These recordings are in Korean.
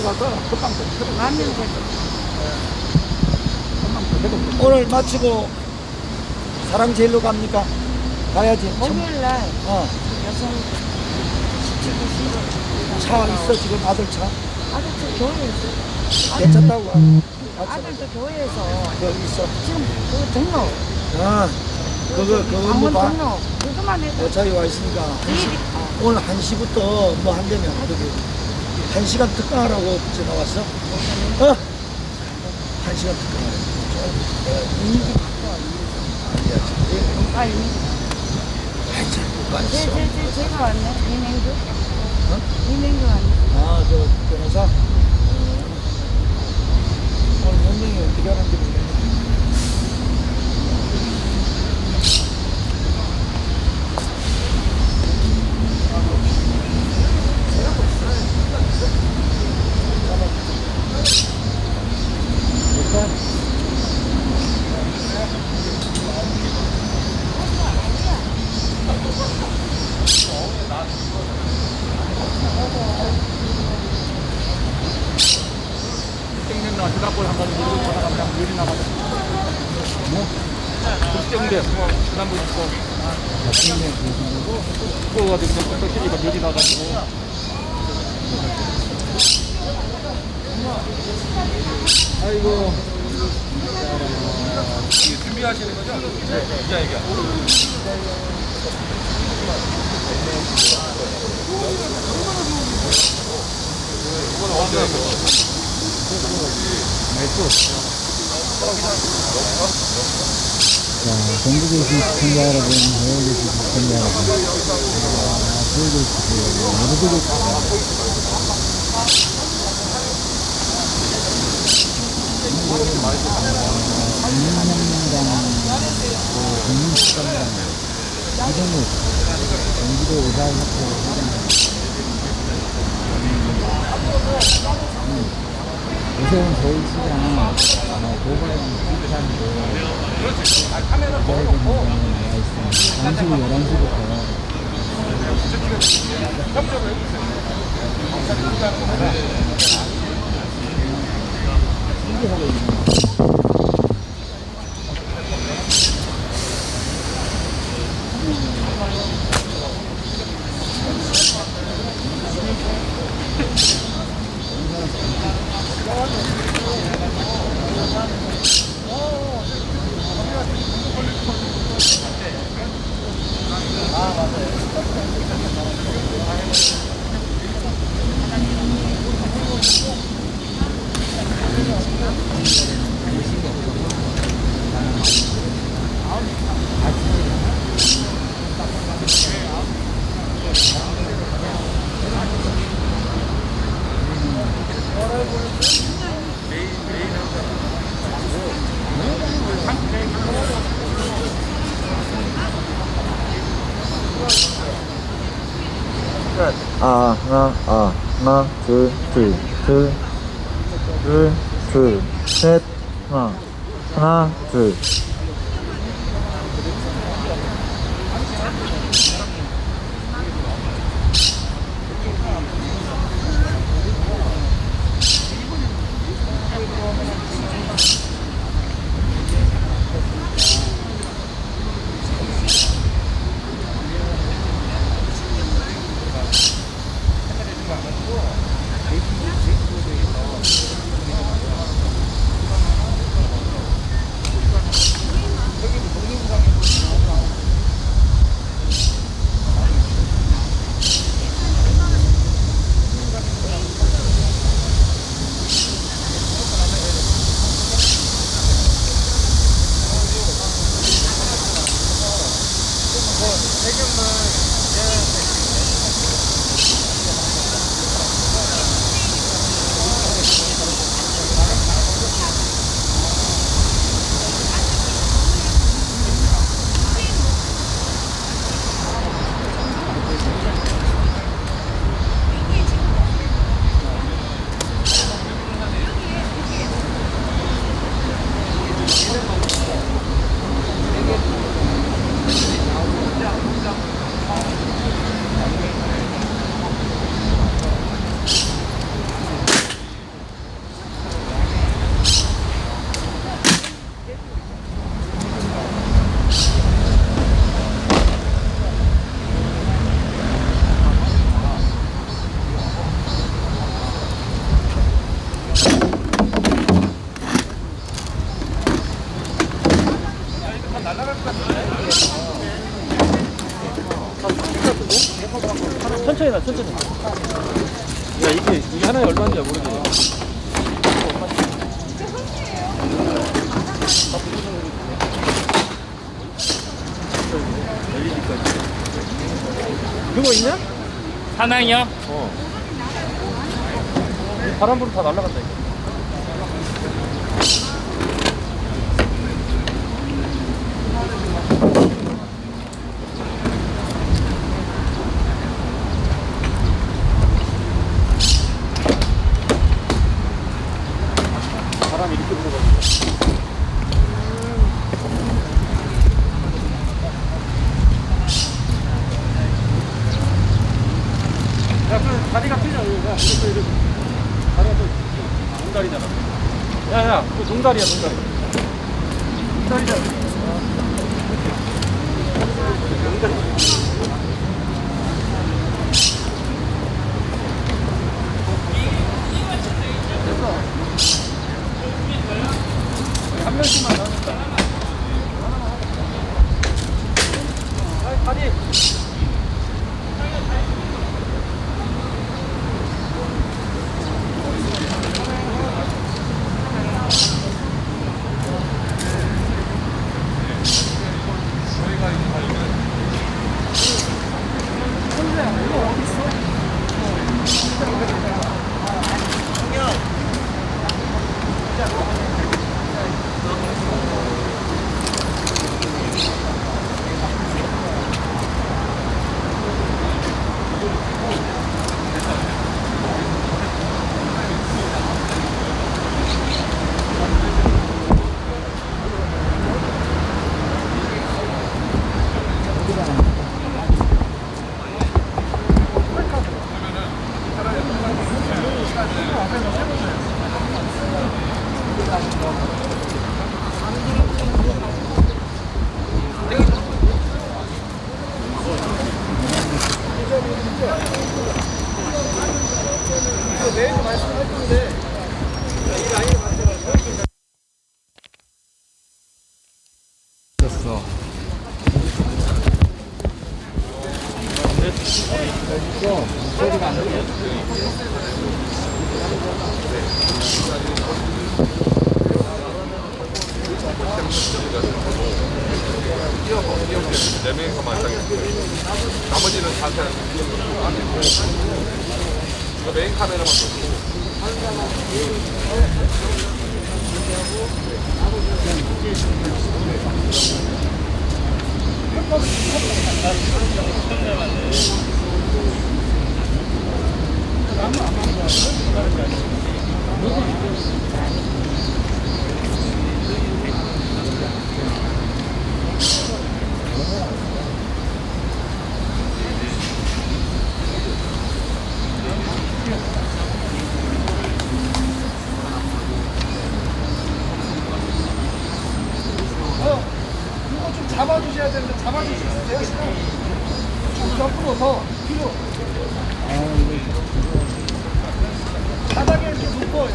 가서 금방 라면 되고. 오늘 마치고 사랑제일로 갑니까? 가야지. 목요일날 어. 여성 차 있어 지금 아들 차. 아들도 교회에서 괜찮다고. 아들도 교회에서 그 있어. 지금 그거 등록 아 그거 방문 뭐 봐. 등록 그거만 해도 어차피 와 있으니까 오늘 1시부터 뭐 한다면 거기 1시간 특강하라고 전화 왔어? 1시간 특강하라고. 이미지 바꿔. 제가 왔네. 이맹주. 이맹주 왔네. 아, 저 변호사? 오늘 명령이 어떻게 하는지 모르겠네. 땡겼나 휴대폰 한 가지 누르고 보다가 그냥 물이 나가지고 뭐? 땡겨 지난번 있고 그거가지고 떡튀기가 물이 나가지고 아이고 준비하시는 거죠? 네, 이제 얘기야. 이건 언제 자, 전국에 계신 시청자 여러분, 해외에 계신 시청자 여러분, 저희도 모두들 국민혁명당, 국민식당당, 이동욱, 경기도 의사협회 회장, 오세훈 서울시장 고발 비판도 잠시 후 11시부터 준비하고 있습니다. 하나, 둘, 셋, 하나, 둘. 천천히. 야, 이게 하나에 얼마인지 모르겠네. 그거 있냐? 사낭이요? 바람 불면 다 날아간다, 이거. 바람이 이렇게 불어가지고. 야, 그 다리가 틀려, 여기가. 이렇게. 다리가 또 농다리잖아. 야, 그거 농다리야, 농다리. 농다리잖아. 한 명씩만 나왔다. 다리. 네 명이서만 당했어요. 나머지는 다 그냥 이거 메인 카메라만 놓고. 이거 좀 잡아주셔야 되는데 잡아줄 수 있으세요? 좀 옆으로 더 뒤로. 바닥에 이렇게 놓고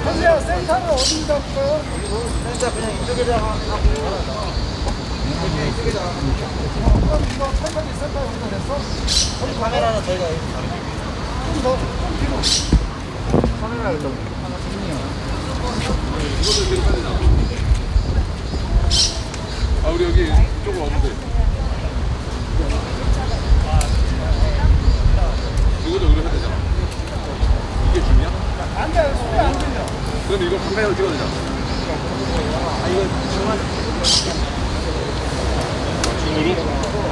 현수야 센터는 어디 잡을까요? 센터 그냥 이쪽에다가 하고 이쪽에다가 그럼 이거 천천히 센터 여기다 냈어? 우리 카메라는 저희가 좀더 뒤로 카메라를 좀 아, 우리 여기 이쪽으로 오는데. 이것도 우리 해야 되잖아. 이게 중이야? 안 돼, 소리 안 들려. 그럼 이거 가까이서 찍어야 되잖아. 중으로?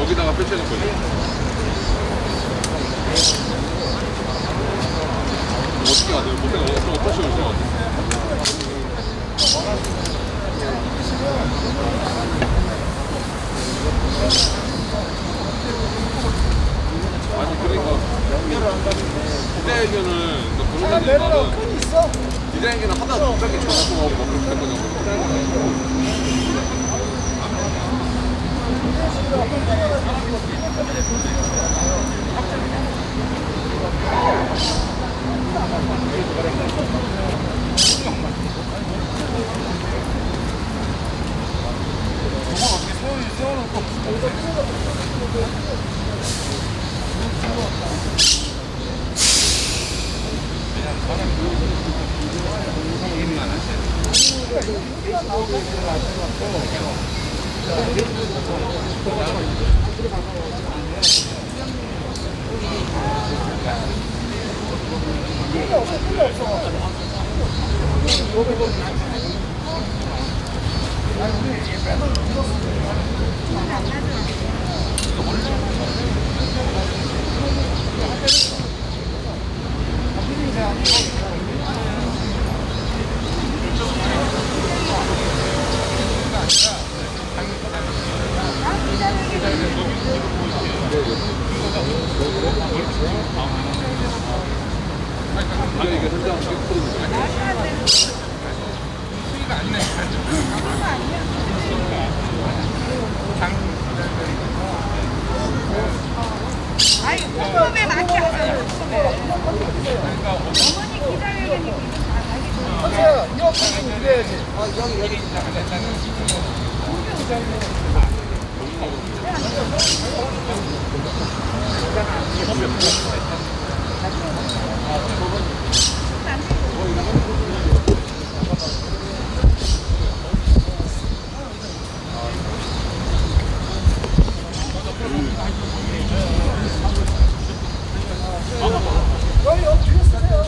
여기다가 펼쳐놓은 거지. 어떻게 해야 돼? 어떤 식으로 찍어야 돼? 아니, 그러니까 디자인견은 잠깐 내려라, 끈 있어? 디자인견은 하나 갑자기 쳐놓고 뭐 그렇게 된 거냐고. 아니, 궁금해 많게 하세요. 어머니 기다리는 한세야, 이 옆에 이래야지. 여기 뒤에 쓰세요.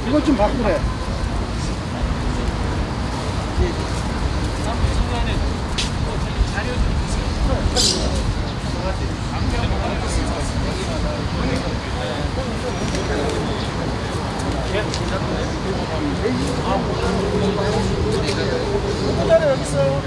이것 좀 바꾸래. 여기 있어요.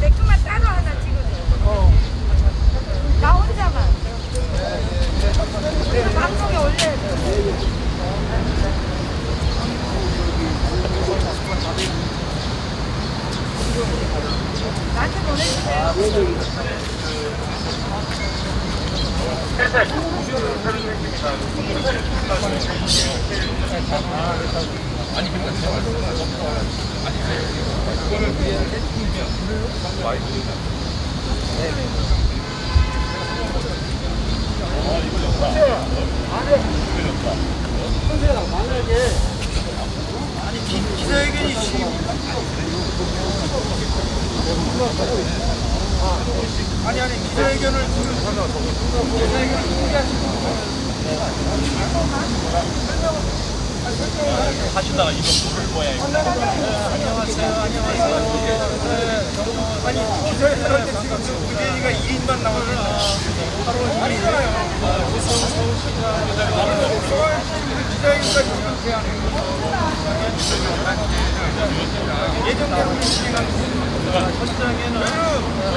내 것만 따로 하나 찍어줘. 나 혼자만. 그 방송에 올려야 돼. 나한테 보내주세요. 기자회견이 지금 아니 기자회견을 하시다가 이거 물을 뭐야 이거. 안녕하세요. 아니 기자회견 할 때 지금 의견이가 1인만 나왔잖아. 바로 1인이잖아요. 기자회견까지 지금 예정대로 진행하는 현장에는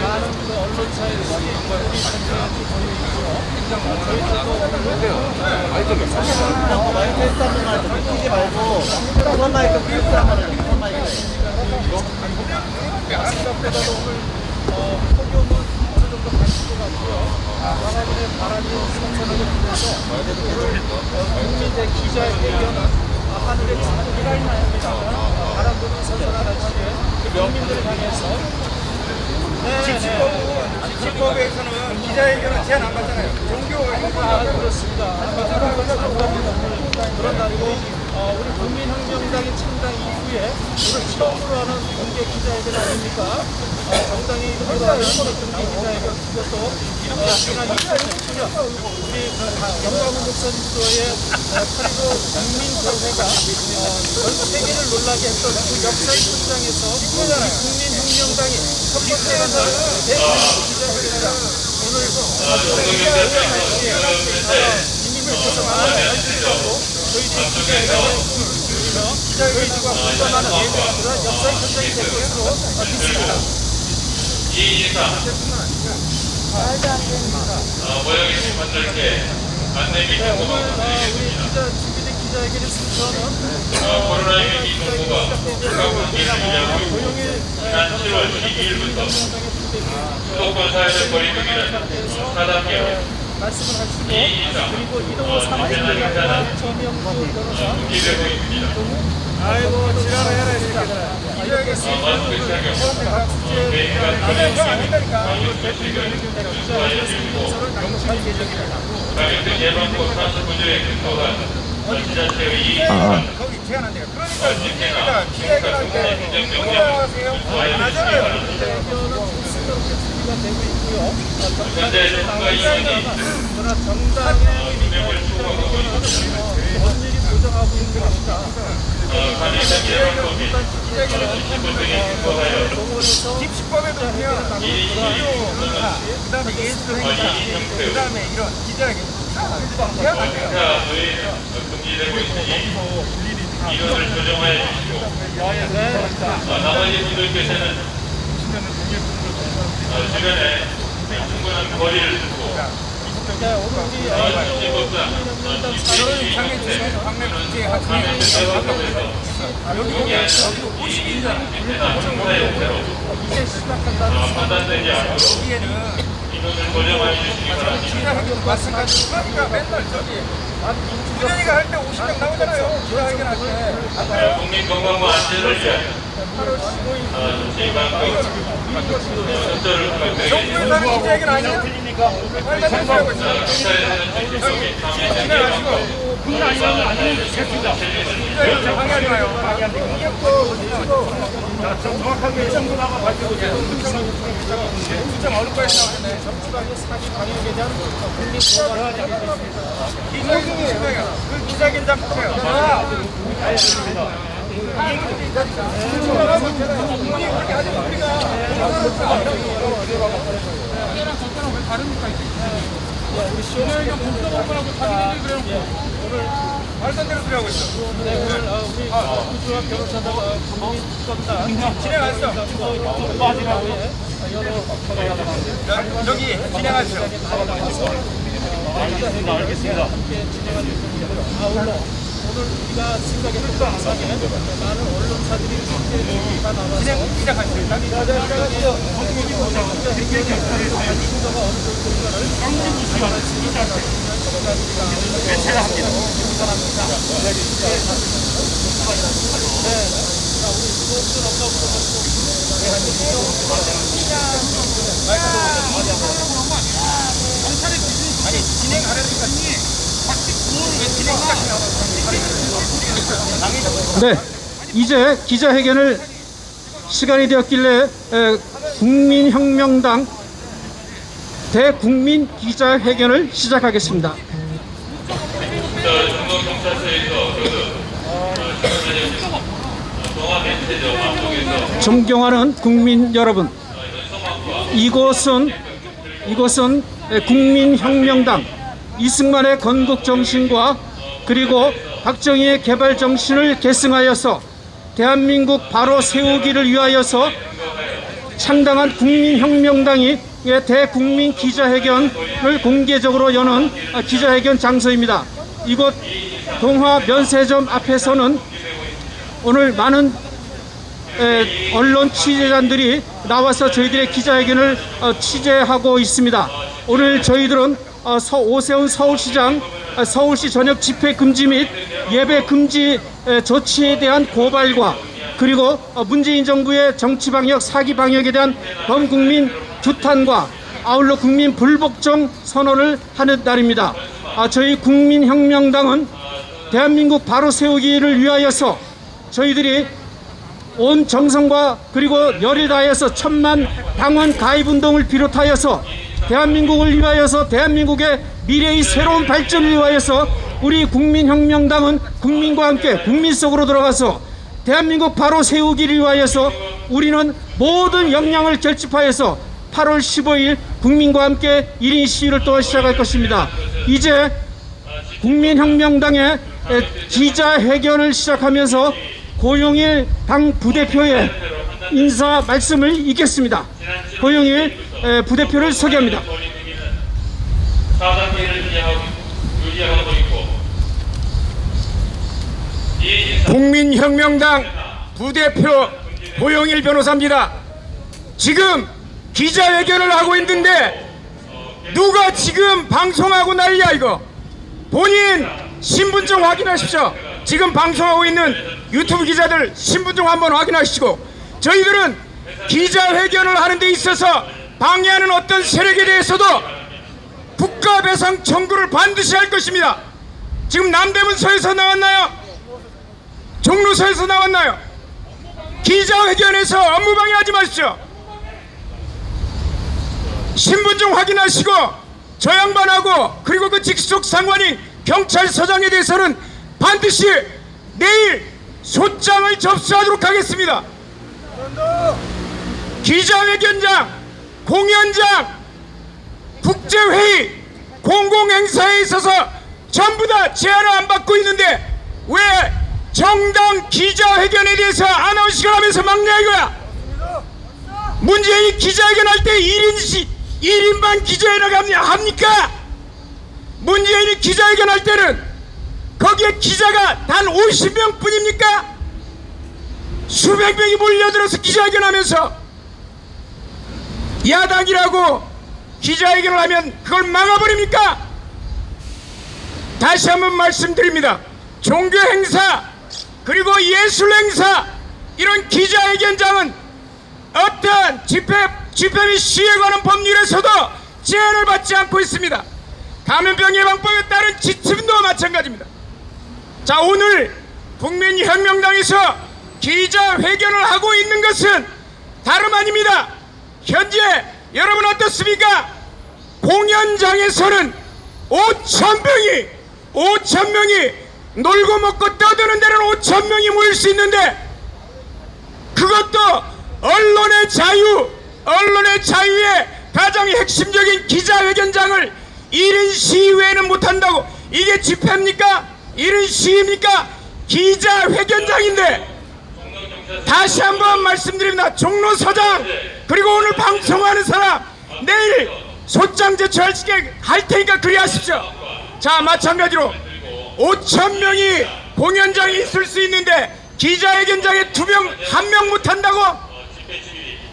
많은 그 언론사의 우리 현장에 마이크 했다는 말 듣지 말고 그런 마이크 필요하면 그런 마이크 아시다시피 오늘 폭염은 어느 정도 가실 것 같고요. 강화도의 바람이 선선하게 불면서 국민의 기자회견은 하늘에 장기가 있나요입니다. 바람 부는 선선한 날씨에 국민들을 향해서 집시법에서는 기자회견은 제한 안 받잖아요. 그렇습니다. 그런 날이고 우리 국민혁명당이 창당 이후에 오늘 처음으로 하는 공개 기자회견 아닙니까? 정당이 이름으로 하는 공개 기자회견 그것도 지난 2017년 우리 영광훈 목사님도의 8.15 국민대회가 전 세계를 놀라게 했던 그 역사의 현장에서 우리 국민혁명당이 첫 번째 만난 대통령 기자회견이라 오늘 이민국에서 많은 관심을 저희들이 기자회견과 공감하는 예배가 역사의 현장이 될 것으로 믿습니다. 모여 계신 분들께 안내 및 오늘 우리 준비된 기자회견의 순서는 코로나19 기동부가 국가 관계를 유지하고 있고 지난 7월 12일부터 수도권 사회적 거리두기를 4단계로 말씀을 하시고 그리고 이동호 사무총장과 정명수 변호사 준비되고 있습니다. 아이고 지랄해라 이렇게 마스크 착용, 개인관리, 가격등 예방법 산수 구조의 근거가 전시자체의 이익입니다. 거기 제한 안 돼요. 그러니까 문제가 기자회견 할때 뭐라하세요? 안 하잖아요. 되고 있고요. 현재 정부가 이익이 그러나 정당의 원리를 보장하고 있는 것이다. 가격등 예방법 및 정치법 등에 근거하여 집시법에도 보면 그 다음에 예술행사 그 다음에 이런 기자회견 제한 안 돼요. 행사 노예 금지되고 있으니 이것을 조정하여 주시고 나머지 분들께서는 주변에 충분한 거리를 두고 오늘 우리 국민의힘당 저를 장애 주시면 방매 문제 하시면 여기도 52년 이제 시작한다는 여기에는 기자회견 마찬가지로 그러니까 맨날 저기 준현이가 할 때 50명 나오잖아요. 기자회견 할 때. 국민건강과 안전을 위해 8월 15일 정부에서 하는 기자회견 아니야? 빨리 하고 있어요. 진행하시고. 방해하지 마요. 정확하게 정부나가 밝혀보세요. 진짜 어느 거에 나오겠네. 정치관의 사기 방역에 대한 국민 보호가 기자회견이에요. 그 기자회견장 보세요. 우리 시원하게 공평한 거라고 다니는데 그래요. 말도 안 되는 소리 하고 있어. 오늘 우리 구주와 변호사다가 국민건강 진행하시죠. 여러 여기 진행하시죠. 알겠습니다. 함께 진행하는 아울러 오늘 우리가 생각했던 이상에 많은 언론사들이 함께 다 나와서 시작하시죠. 인도가 어느 정도인가를 아니 진행하려니까 진행 네, 이제 기자회견을 시간이 되었길래 국민혁명당 대국민 기자회견을 시작하겠습니다. 존경하는 국민 여러분, 이곳은 국민혁명당 이승만의 건국 정신과 그리고 박정희의 개발 정신을 계승하여서 대한민국 바로 세우기를 위하여서 창당한 국민혁명당이 대국민 기자회견을 공개적으로 여는 기자회견 장소입니다. 이곳 동화 면세점 앞에서는 오늘 많은 언론 취재자들이 나와서 저희들의 기자회견을 취재하고 있습니다. 오늘 저희들은 오세훈 서울시장 서울시 전역 집회 금지 및 예배 금지 조치에 대한 고발과 그리고 문재인 정부의 정치 방역, 사기 방역에 대한 범국민 규탄과 아울러 국민 불복종 선언을 하는 날입니다. 저희 국민혁명당은 대한민국 바로 세우기를 위하여서 저희들이 온 정성과 그리고 열을 다해서 1000만 당원 가입운동을 비롯하여서 대한민국을 위하여서 대한민국의 미래의 새로운 발전을 위하여서 우리 국민혁명당은 국민과 함께 국민 속으로 들어가서 대한민국 바로 세우기를 위하여서 우리는 모든 역량을 결집하여서 8월 15일 국민과 함께 1인 시위를 또 시작할 것입니다. 이제 국민혁명당의 기자회견을 시작하면서 고용일 당 부대표의 인사 말씀을 읽겠습니다. 고용일 부대표를 소개합니다. 유지하고 있고 국민혁명당 부대표 고용일 변호사입니다. 지금 기자회견을 하고 있는데 누가 지금 방송하고 난리야 이거. 본인 신분증 확인하십시오. 지금 방송하고 있는 유튜브 기자들 신분증 한번 확인하시고, 저희들은 기자회견을 하는 데 있어서 방해하는 어떤 세력에 대해서도 국가배상 청구를 반드시 할 것입니다. 지금 남대문서에서 나왔나요? 종로서에서 나왔나요? 기자회견에서 업무방해하지 마십시오. 신분증 확인하시고 저 양반하고 그리고 그 직속 상관인 경찰서장에 대해서는 반드시 내일 소장을 접수하도록 하겠습니다. 기자회견장, 공연장, 국제회의, 공공행사에 있어서 전부 다 제한을 안 받고 있는데 왜 정당 기자회견에 대해서 아나운서를 하면서 막냐 이거야. 문재인이 기자회견 할 때 1인반 기자회견 합니까? 문재인이 기자회견할 때는 거기에 기자가 단 50명 뿐입니까? 수백 명이 몰려들어서 기자회견하면서 야당이라고 기자회견을 하면 그걸 막아버립니까? 다시 한번 말씀드립니다. 종교 행사 그리고 예술 행사 이런 기자회견장은 어떠한 집회 및 시위에 관한 법률에서도 제한을 받지 않고 있습니다. 감염병 예방법에 따른 지침도 마찬가지입니다. 자, 오늘 국민혁명당에서 기자회견을 하고 있는 것은 다름 아닙니다. 현재 여러분 어떻습니까? 공연장에서는 5,000명이 놀고 먹고 떠드는 데는 5,000명이 모일 수 있는데 그것도 언론의 자유의 가장 핵심적인 기자회견장을 1인 시위회는 못한다고. 이게 집회입니까? 1인 시위입니까? 기자회견장인데 다시 한번 말씀드립니다. 종로서장 그리고 오늘 방송하는 사람 내일 소장 제출할 테니까 그리하십시오. 자, 마찬가지로 5,000명이 공연장에 있을 수 있는데 기자회견장에 1명 못한다고?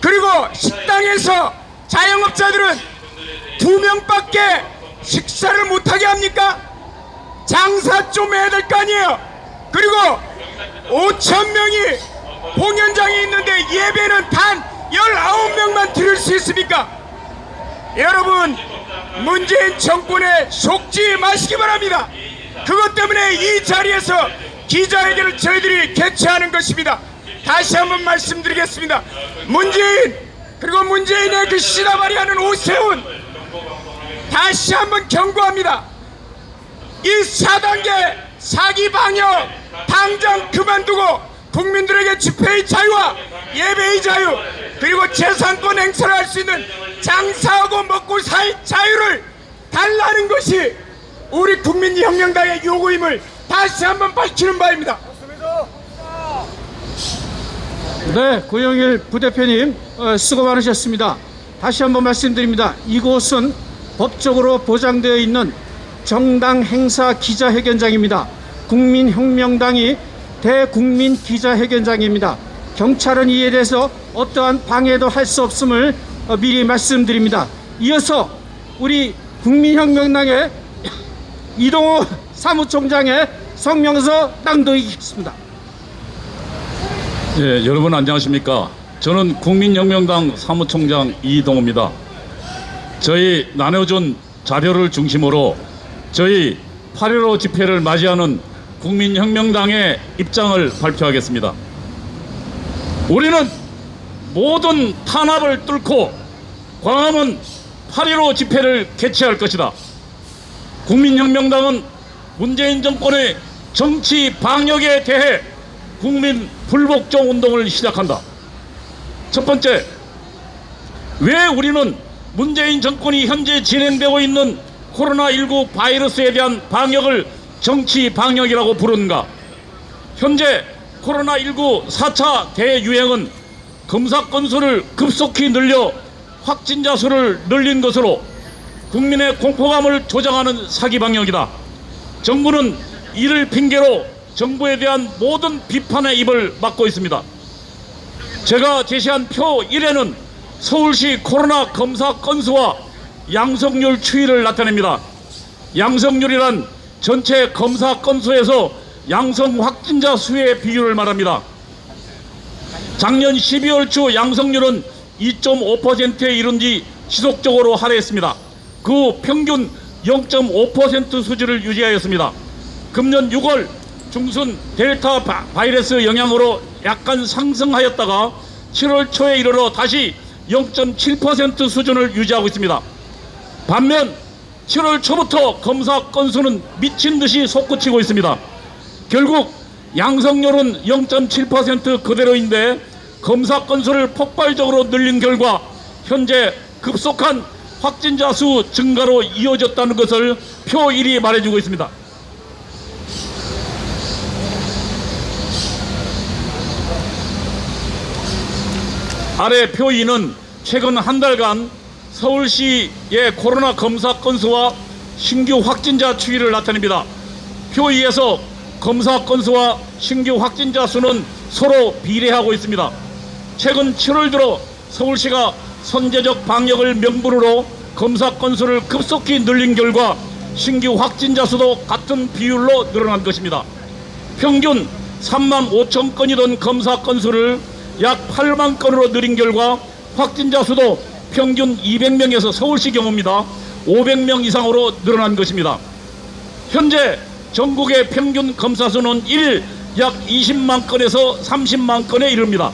그리고 식당에서 자영업자들은 2명밖에 식사를 못하게 합니까? 장사 좀 해야 될 거 아니에요. 그리고 5,000명이 공연장에 있는데 예배는 단 19명만 드릴 수 있습니까? 여러분, 문재인 정권에 속지 마시기 바랍니다. 그것 때문에 이 자리에서 기자회견을 저희들이 개최하는 것입니다. 다시 한번 말씀드리겠습니다. 문재인 그리고 문재인의 그 씨다발이하는 오세훈 다시 한번 경고합니다. 이 4단계 사기 방역 당장 그만두고 국민들에게 집회의 자유와 예배의 자유 그리고 재산권 행사를 할 수 있는 장사하고 먹고 살 자유를 달라는 것이 우리 국민혁명당의 요구임을 다시 한번 밝히는 바입니다. 네, 고영일 부대표님 수고 많으셨습니다. 다시 한번 말씀드립니다. 이곳은 법적으로 보장되어 있는 정당 행사 기자회견장입니다. 국민혁명당이 대국민 기자회견장입니다. 경찰은 이에 대해서 어떠한 방해도 할 수 없음을 미리 말씀드립니다. 이어서 우리 국민혁명당의 이동호 사무총장의 성명서 낭독하겠습니다. 예, 여러분 안녕하십니까? 저는 국민혁명당 사무총장 이동호입니다. 저희 나눠준 자료를 중심으로 저희 8.15 집회를 맞이하는 국민혁명당의 입장을 발표하겠습니다. 우리는 모든 탄압을 뚫고 광화문 8.15 집회를 개최할 것이다. 국민혁명당은 문재인 정권의 정치 방역에 대해 국민 불복종 운동을 시작한다. 첫 번째, 왜 우리는 문재인 정권이 현재 진행되고 있는 코로나19 바이러스에 대한 방역을 정치 방역이라고 부르는가? 현재 코로나19 4차 대유행은 검사 건수를 급속히 늘려 확진자 수를 늘린 것으로 국민의 공포감을 조장하는 사기 방역이다. 정부는 이를 핑계로 정부에 대한 모든 비판의 입을 막고 있습니다. 제가 제시한 표 1에는 서울시 코로나 검사 건수와 양성률 추이를 나타냅니다. 양성률이란 전체 검사 건수에서 양성 확진자 수의 비율을 말합니다. 작년 12월 초 양성률은 2.5%에 이른 뒤 지속적으로 하락했습니다. 그 후 평균 0.5% 수준을 유지하였습니다. 금년 6월 중순 델타 바이러스 영향으로 약간 상승하였다가 7월 초에 이르러 다시 0.7% 수준을 유지하고 있습니다. 반면 7월 초부터 검사 건수는 미친 듯이 솟구치고 있습니다. 결국 양성률은 0.7% 그대로인데 검사 건수를 폭발적으로 늘린 결과 현재 급속한 확진자 수 증가로 이어졌다는 것을 표 1이 말해주고 있습니다. 아래 표 2는 최근 한 달간 서울시의 코로나 검사 건수와 신규 확진자 추이를 나타냅니다. 표 2에서 검사 건수와 신규 확진자 수는 서로 비례하고 있습니다. 최근 7월 들어 서울시가 선제적 방역을 명분으로 검사 건수를 급속히 늘린 결과 신규 확진자 수도 같은 비율로 늘어난 것입니다. 평균 3만 5천 건이던 검사 건수를 약 8만 건으로 늘린 결과 확진자 수도 평균 200명에서 서울시 경우입니다. 500명 이상으로 늘어난 것입니다. 현재 전국의 평균 검사 수는 1일 약 20만 건에서 30만 건에 이릅니다.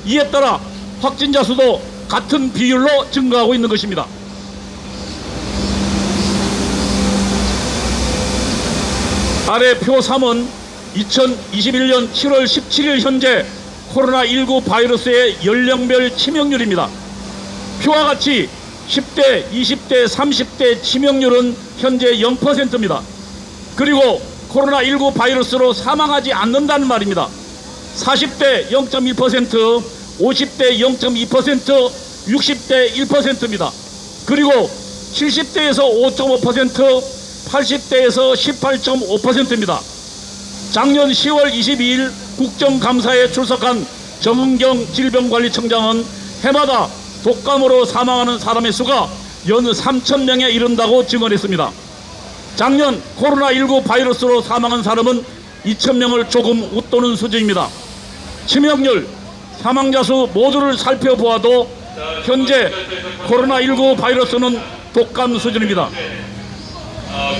이에 따라 확진자 수도 같은 비율로 증가하고 있는 것입니다. 아래 표 3은 2021년 7월 17일 현재 코로나19 바이러스의 연령별 치명률입니다. 표와 같이 10대, 20대, 30대 치명률은 현재 0%입니다. 그리고 코로나19 바이러스로 사망하지 않는다는 말입니다. 40대 0.1%, 50대 0.2%, 60대 1%입니다. 그리고 70대에서 5.5%, 80대에서 18.5%입니다. 작년 10월 22일 국정감사에 출석한 정은경 질병관리청장은 해마다 독감으로 사망하는 사람의 수가 연 3,000명에 이른다고 증언했습니다. 작년 코로나19 바이러스로 사망한 사람은 2,000명을 조금 웃도는 수준입니다. 치명률, 사망자 수 모두를 살펴보아도 현재 코로나19 바이러스는 독감 수준입니다.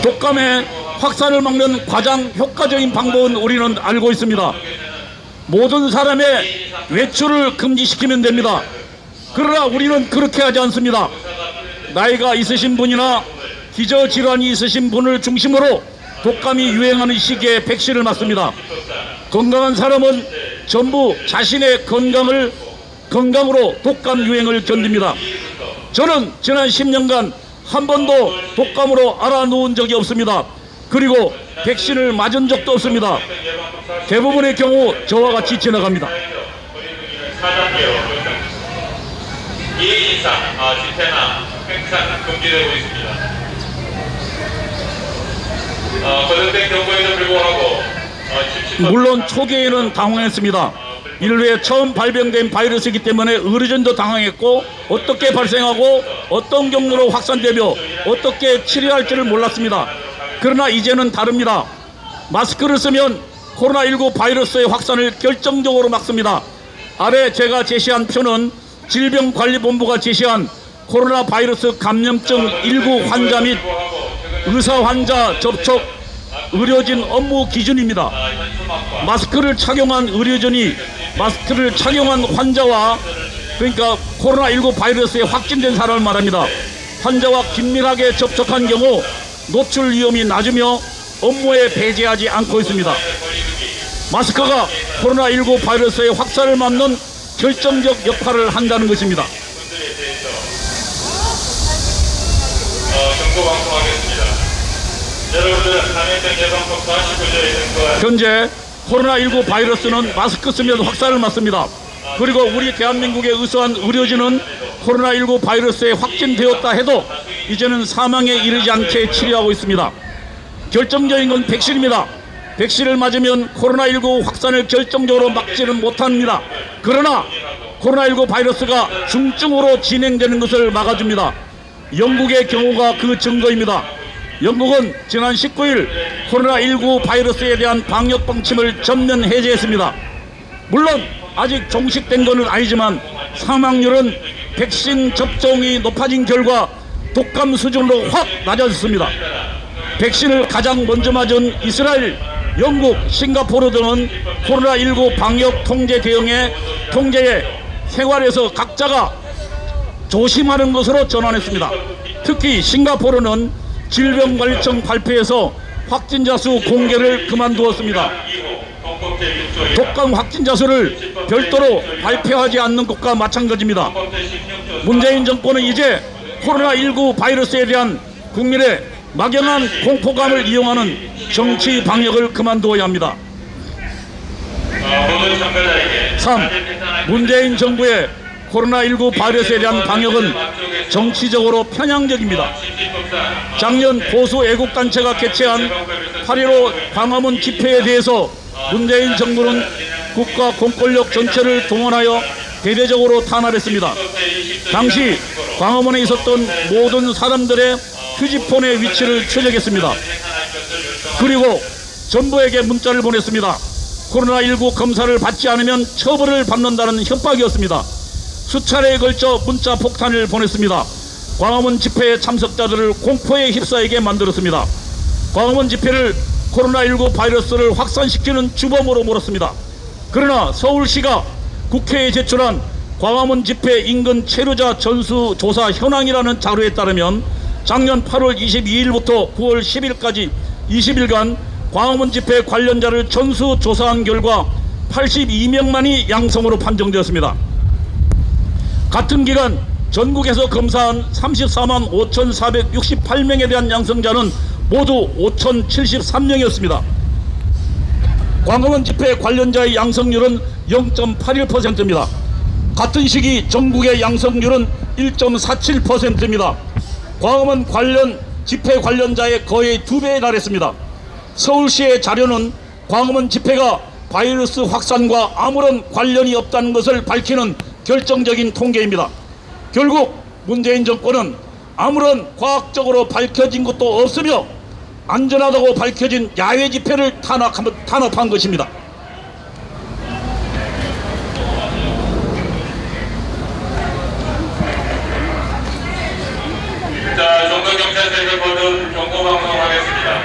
독감의 확산을 막는 가장 효과적인 방법은 우리는 알고 있습니다. 모든 사람의 외출을 금지시키면 됩니다. 그러나 우리는 그렇게 하지 않습니다. 나이가 있으신 분이나 기저질환이 있으신 분을 중심으로 독감이 유행하는 시기에 백신을 맞습니다. 건강한 사람은 전부 자신의 건강으로 독감 유행을 견딥니다. 저는 지난 10년간 한 번도 독감으로 앓아누운 적이 없습니다. 그리고 백신을 맞은 적도 없습니다. 대부분의 경우 저와 같이 지나갑니다. 2인 이상 집회나 행사는 금지되고 있습니다. 거듭된 경고에도 불구하고 물론 초기에는 당황했습니다. 인류에 처음 발병된 바이러스이기 때문에 의료진도 당황했고 어떻게 발생하고 어떤 경로로 확산되며 어떻게 치료할지를 몰랐습니다. 그러나 이제는 다릅니다. 마스크를 쓰면 코로나19 바이러스의 확산을 결정적으로 막습니다. 아래 제가 제시한 표는 질병관리본부가 제시한 코로나 바이러스 감염증 19 환자 및 의사 환자 접촉 의료진 업무 기준입니다. 마스크를 착용한 의료진이 마스크를 착용한 환자와 그러니까 코로나19 바이러스에 확진된 사람을 말합니다. 환자와 긴밀하게 접촉한 경우 노출 위험이 낮으며 업무에 배제하지 않고 있습니다. 마스크가 코로나19 바이러스의 확산을 막는 결정적 역할을 한다는 것입니다. 경고 방송하겠습니다. 여러분들은 감염병 예방법 49조에 등거한 현재 코로나19 바이러스는 마스크 쓰면 확산을 막습니다. 그리고 우리 대한민국에 의소한 의료진은 코로나19 바이러스에 확진되었다 해도 이제는 사망에 이르지 않게 치료하고 있습니다. 결정적인 건 백신입니다. 백신을 맞으면 코로나19 확산을 결정적으로 막지는 못합니다. 그러나 코로나19 바이러스가 중증으로 진행되는 것을 막아줍니다. 영국의 경우가 그 증거입니다. 영국은 지난 19일 코로나19 바이러스에 대한 방역 방침을 전면 해제했습니다. 물론 아직 종식된 것은 아니지만 사망률은 백신 접종이 높아진 결과 독감 수준으로 확 낮아졌습니다. 백신을 가장 먼저 맞은 이스라엘, 영국, 싱가포르 등은 코로나19 방역 통제 대응에 생활에서 각자가 조심하는 것으로 전환했습니다. 특히 싱가포르는 질병관리청 발표에서 확진자 수 공개를 그만두었습니다. 독감 확진자 수를 별도로 발표하지 않는 것과 마찬가지입니다. 문재인 정권은 이제 코로나19 바이러스에 대한 국민의 막연한 공포감을 이용하는 정치 방역을 그만두어야 합니다. 3. 문재인 정부의 코로나19 바이러스에 대한 방역은 정치적으로 편향적입니다. 작년 보수 애국단체가 개최한 8.15 광화문 집회에 대해서 문재인 정부는 국가 공권력 전체를 동원하여 대대적으로 탄압했습니다. 당시 광화문에 있었던 모든 사람들의 휴지폰의 위치를 추적했습니다. 그리고 전부에게 문자를 보냈습니다. 코로나19 검사를 받지 않으면 처벌을 받는다는 협박이었습니다. 수차례에 걸쳐 문자 폭탄을 보냈습니다. 광화문 집회의 참석자들을 공포에 휩싸이게 만들었습니다. 광화문 집회를 코로나19 바이러스를 확산시키는 주범으로 몰았습니다. 그러나 서울시가 국회에 제출한 광화문 집회 인근 체류자 전수조사 현황이라는 자료에 따르면 작년 8월 22일부터 9월 10일까지 20일간 광화문 집회 관련자를 전수조사한 결과 82명만이 양성으로 판정되었습니다. 같은 기간 전국에서 검사한 34만 5,468명에 대한 양성자는 모두 5,073명이었습니다. 광화문 집회 관련자의 양성률은 0.81%입니다. 같은 시기 전국의 양성률은 1.47%입니다. 광화문 집회 관련자의 거의 2배에 달했습니다. 서울시의 자료는 광화문 집회가 바이러스 확산과 아무런 관련이 없다는 것을 밝히는 결정적인 통계입니다. 결국 문재인 정권은 아무런 과학적으로 밝혀진 것도 없으며 안전하다고 밝혀진 야외 집회를 탄압한 것입니다. 자, 종로경찰서에서 거둔 경고방송하겠습니다.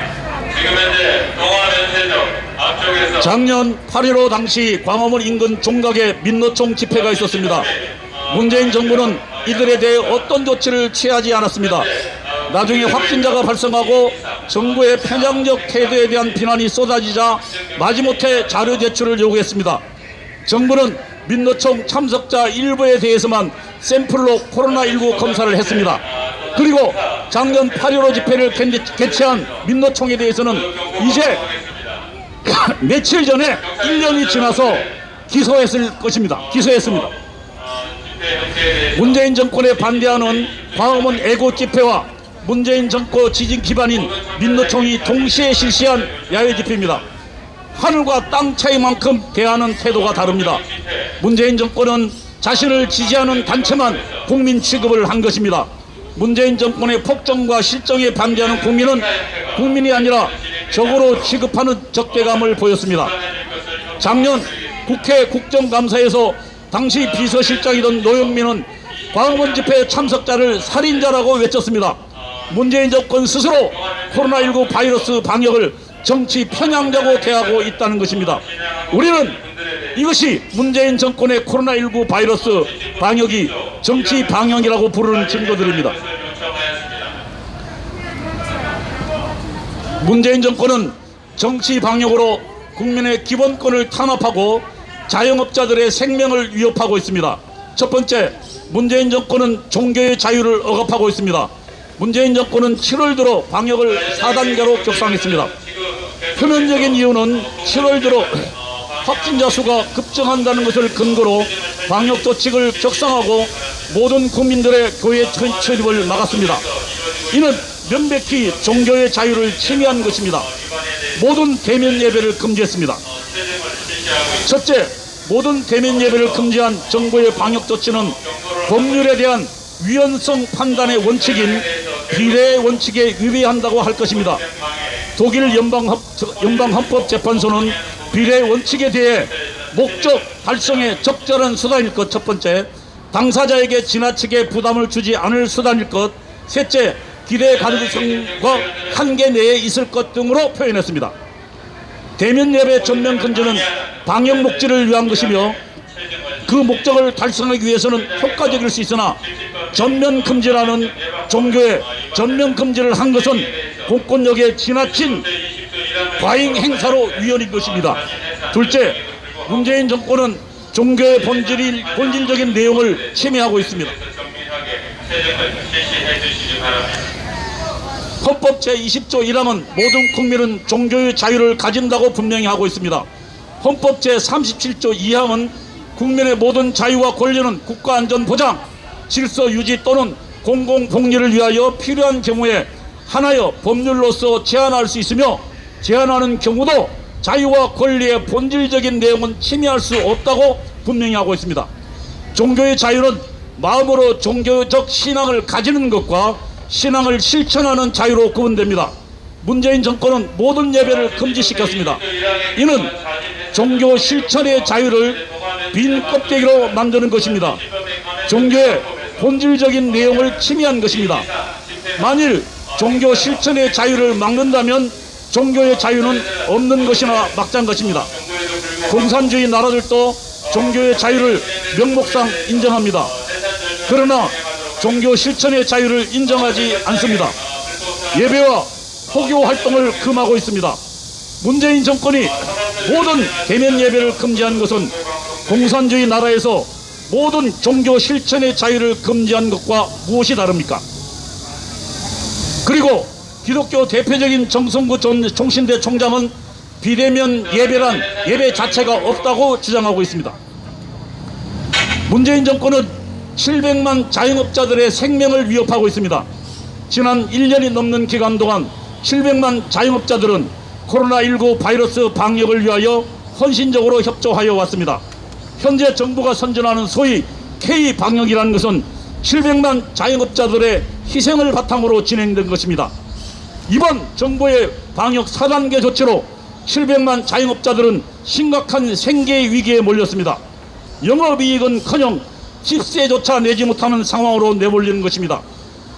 지금 현재 동아면세점 앞쪽에서 작년 8.15 당시 광화문 인근 종각에 민노총 집회가 있었습니다. 문재인 정부는 이들에 대해 어떤 조치를 취하지 않았습니다. 나중에 확진자가 발생하고 정부의 편향적 태도에 대한 비난이 쏟아지자 마지못해 자료 제출을 요구했습니다. 정부는 민노총 참석자 일부에 대해서만 샘플로 코로나19 검사를 했습니다. 그리고 작년 8.15 집회를 개최한 민노총에 대해서는 이제 며칠 전에 1년이 지나서 기소했습니다. 문재인 정권에 반대하는 광화문 애고 집회와 문재인 정권 지지 기반인 민노총이 동시에 실시한 야외 집회입니다. 하늘과 땅 차이만큼 대하는 태도가 다릅니다. 문재인 정권은 자신을 지지하는 단체만 국민 취급을 한 것입니다. 문재인 정권의 폭정과 실정에 반대하는 국민은 국민이 아니라 적으로 취급하는 적대감을 보였습니다. 작년 국회 국정감사에서 당시 비서실장이던 노영민은 광화문 집회 참석자를 살인자라고 외쳤습니다. 문재인 정권 스스로 코로나19 바이러스 방역을 정치 편향자고 대하고 있다는 것입니다. 우리는 이것이 문재인 정권의 코로나19 바이러스 방역이 정치 방역이라고 부르는 증거들입니다. 문재인 정권은 정치 방역으로 국민의 기본권을 탄압하고 자영업자들의 생명을 위협하고 있습니다. 첫 번째, 문재인 정권은 종교의 자유를 억압하고 있습니다. 문재인 정권은 7월 들어 방역을 4단계로 격상했습니다. 표면적인 이유는 7월 들어 확진자 수가 급증한다는 것을 근거로 방역 조치를 격상하고 모든 국민들의 교회 출입을 막았습니다. 이는 명백히 종교의 자유를 침해한 것입니다. 모든 대면 예배를 금지했습니다. 첫째, 모든 대면 예배를 금지한 정부의 방역 조치는 법률에 대한 위헌성 판단의 원칙인 비례의 원칙에 위배한다고 할 것입니다. 독일 연방헌법재판소는 비례의 원칙에 대해 목적 달성에 적절한 수단일 것 첫 번째, 당사자에게 지나치게 부담을 주지 않을 수단일 것 셋째, 비례 가능성과 한계 내에 있을 것 등으로 표현했습니다. 대면 예배 전면 금지는 방역 목적을 위한 것이며 그 목적을 달성하기 위해서는 효과적일 수 있으나 전면 금지라는 종교의 전면 금지를 한 것은 공권력의 지나친 과잉 행사로 위헌인 것입니다. 둘째, 문재인 정권은 종교의 본질적인 내용을 침해하고 있습니다. 헌법 제20조 1항은 모든 국민은 종교의 자유를 가진다고 분명히 하고 있습니다. 헌법 제37조 2항은 국민의 모든 자유와 권리는 국가안전보장, 질서 유지 또는 공공복리를 위하여 필요한 경우에 하나의 법률로서 제한할 수 있으며 제한하는 경우도 자유와 권리의 본질적인 내용은 침해할 수 없다고 분명히 하고 있습니다. 종교의 자유는 마음으로 종교적 신앙을 가지는 것과 신앙을 실천하는 자유로 구분됩니다. 문재인 정권은 모든 예배를 금지시켰습니다. 이는 종교 실천의 자유를 빈 껍데기로 만드는 것입니다. 종교의 본질적인 내용을 침해한 것입니다. 만일 종교 실천의 자유를 막는다면 종교의 자유는 없는 것이나 막장 것입니다. 공산주의 나라들도 종교의 자유를 명목상 인정합니다. 그러나 종교 실천의 자유를 인정하지 않습니다. 예배와 포교 활동을 금하고 있습니다. 문재인 정권이 모든 대면 예배를 금지한 것은 공산주의 나라에서 모든 종교 실천의 자유를 금지한 것과 무엇이 다릅니까? 그리고 기독교 대표적인 정성구 전 총신대 총장은 비대면 예배란 예배 자체가 없다고 주장하고 있습니다. 문재인 정권은 700만 자영업자들의 생명을 위협하고 있습니다. 지난 1년이 넘는 기간 동안 700만 자영업자들은 코로나19 바이러스 방역을 위하여 헌신적으로 협조하여 왔습니다. 현재 정부가 선전하는 소위 K방역이라는 것은 700만 자영업자들의 희생을 바탕으로 진행된 것입니다. 이번 정부의 방역 4단계 조치로 700만 자영업자들은 심각한 생계 위기에 몰렸습니다. 영업이익은커녕 집세조차 내지 못하는 상황으로 내몰리는 것입니다.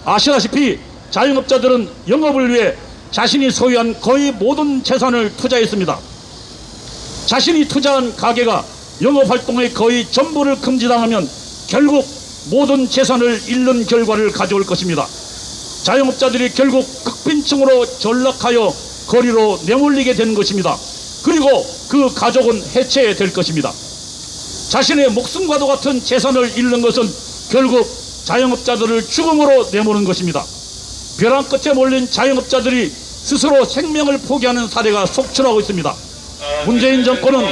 아시다시피 자영업자들은 영업을 위해 자신이 소유한 거의 모든 재산을 투자했습니다. 자신이 투자한 가게가 영업활동의 거의 전부를 금지당하면 결국 모든 재산을 잃는 결과를 가져올 것입니다. 자영업자들이 결국 극빈층으로 전락하여 거리로 내몰리게 된 것입니다. 그리고 그 가족은 해체될 것입니다. 자신의 목숨과도 같은 재산을 잃는 것은 결국 자영업자들을 죽음으로 내모는 것입니다. 벼랑 끝에 몰린 자영업자들이 스스로 생명을 포기하는 사례가 속출하고 있습니다. 문재인 정권은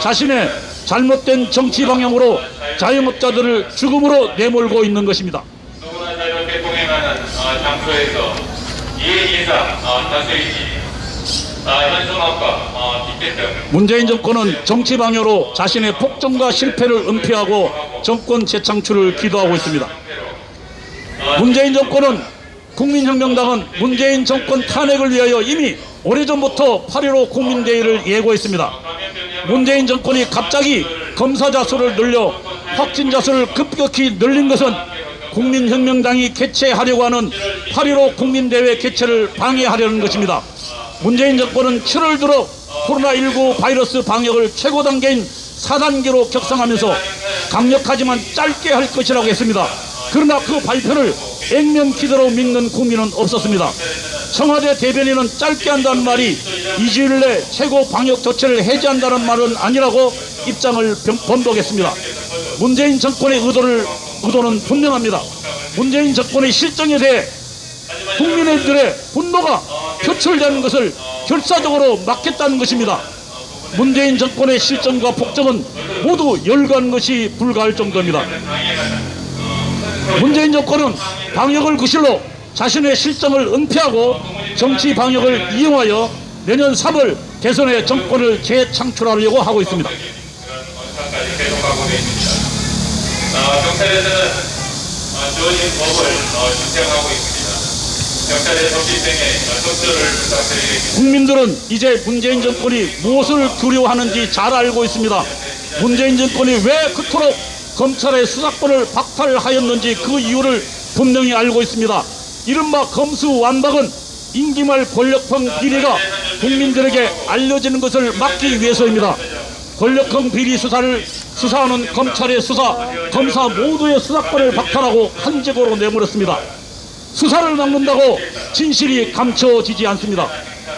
자신의 잘못된 정치 방향으로 자영업자들을 죽음으로 내몰고 있는 것입니다. 누구나 자유롭게 동행하는 장소에서 이해인사, 자수의지, 현수막과 티켓 등 문재인 정권은 정치 방향으로 자신의 폭정과 실패를 은폐하고 정권 재창출을 기도하고 있습니다. 문재인 정권은 국민혁명당은 문재인 정권 탄핵을 위하여 이미 오래전부터 8.15 국민대회를 예고했습니다. 문재인 정권이 갑자기 검사자 수를 늘려 확진자 수를 급격히 늘린 것은 국민혁명당이 개최하려고 하는 8.15 국민대회 개최를 방해하려는 것입니다. 문재인 정권은 7월 들어 코로나19 바이러스 방역을 최고 단계인 4단계로 격상하면서 강력하지만 짧게 할 것이라고 했습니다. 그러나 그 발표를 액면키대로 믿는 국민은 없었습니다. 청와대 대변인은 짧게 한다는 말이 2주일 내 최고 방역 조치를 해제한다는 말은 아니라고 입장을 번복했습니다. 문재인 정권의 의도는 분명합니다. 문재인 정권의 실정에 대해 국민들의 분노가 표출되는 것을 결사적으로 막겠다는 것입니다. 문재인 정권의 실정과 폭정은 모두 열거하는 것이 불가할 정도입니다. 문재인 정권은 방역을 구실로 자신의 실정을 은폐하고 정치 방역을 이용하여 내년 3월 대선의 정권을 재창출하려고 하고 있습니다. 경찰에서는 주어진 법을 준행하고 있습니다. 경찰의 정치 등의 협조를 부탁드리겠습니다. 국민들은 이제 문재인 정권이 무엇을 두려워하는지 잘 알고 있습니다. 문재인 정권이 왜 그토록 검찰의 수사권을 박탈하였는지 그 이유를 분명히 알고 있습니다. 이른바 검수완박은 임기말 권력형 비리가 국민들에게 알려지는 것을 막기 위해서입니다. 권력형 비리 수사하는 검찰의 수사, 검사 모두의 수사권을 박탈하고 한직으로 내버렸습니다. 수사를 막는다고 진실이 감춰지지 않습니다.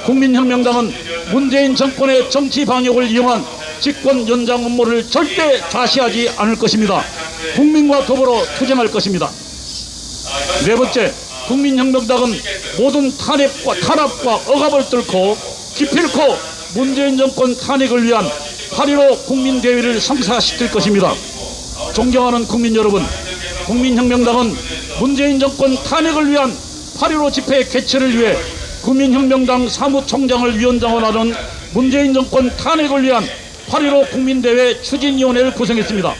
국민혁명당은 문재인 정권의 정치 방역을 이용한 집권 연장 업무를 절대 좌시하지 않을 것입니다. 국민과 더불어 투쟁할 것입니다. 네 번째, 국민혁명당은 모든 탄압과 억압을 뚫고 기필코 문재인 정권 탄핵을 위한 8.15 국민대회를 성사시킬 것입니다. 존경하는 국민 여러분, 국민혁명당은 문재인 정권 탄핵을 위한 8.15 집회 개최를 위해 국민혁명당 사무총장을 위원장으로 하는 문재인 정권 탄핵을 위한 8.15 국민대회 추진위원회를 구성했습니다.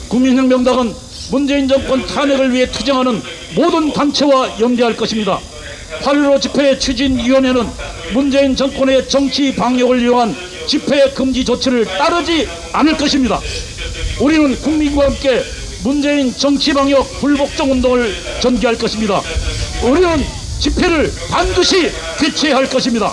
국민혁명당은 문재인 정권 탄핵을 위해 투쟁하는 모든 단체와 연대할 것입니다. 8.15 집회 추진위원회는 문재인 정권의 정치 방역을 이용한 집회 금지 조치를 따르지 않을 것입니다. 우리는 국민과 함께 문재인 정치 방역 불복종 운동을 전개할 것입니다. 우리는 집회를 반드시 개최할 것입니다.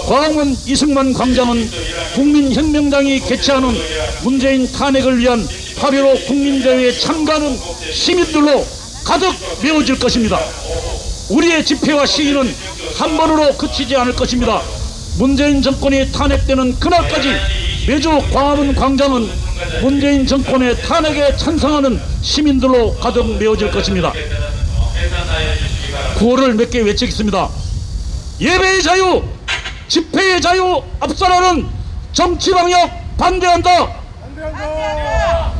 광화문 이승만 광장은 국민혁명당이 개최하는 문재인 탄핵을 위한 8.15 국민대회에 참가하는 시민들로 가득 메워질 것입니다. 우리의 집회와 시위는 한 번으로 그치지 않을 것입니다. 문재인 정권이 탄핵되는 그날까지 매주 광화문 광장은 문재인 정권의 탄핵에 찬성하는 시민들로 가득 메워질 것입니다. 구호를 몇 개 외치겠습니다. 예배의 자유, 집회의 자유 압살하는 정치방역 반대한다.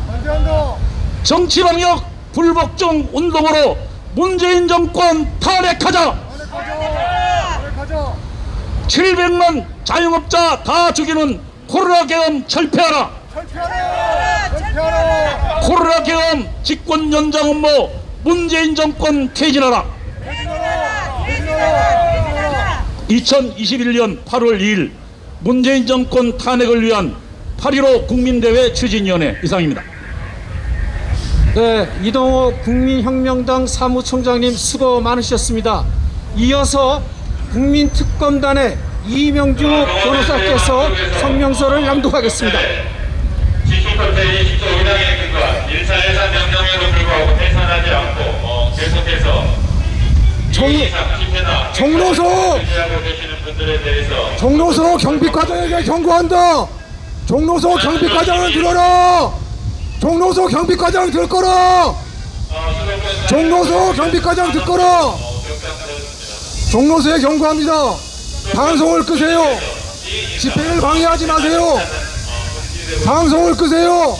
반대한다. 정치방역 불복종 운동으로 문재인 정권 탄핵하자. 가자. 700만 자영업자 다 죽이는 코로나 계엄 철폐하라. 철폐하라. 코로나 계엄 집권 연장 업무 문재인 정권 퇴진하라. 2021년 8월 2일 문재인 정권 탄핵을 위한 8.15 국민대회 추진위원회 이상입니다. 네, 이동호 국민혁명당 사무총장님 수고 많으셨습니다. 이어서 국민특검단의 이명주 변호사께서 성명서를 낭독하겠습니다. 지식협회 20조 의장의 근거한 1차 예산 명령에도 불구하고 해산하지 않고 계속해서 종로소 경비과장에게 경고한다. 종로소 경비과장을 들어라. 종로소 경비과장 들 거라. 종로소 경비과장 듣거라. 종로소에 경고합니다. 방송을 끄세요. 집회를 방해하지 마세요. 방송을 끄세요.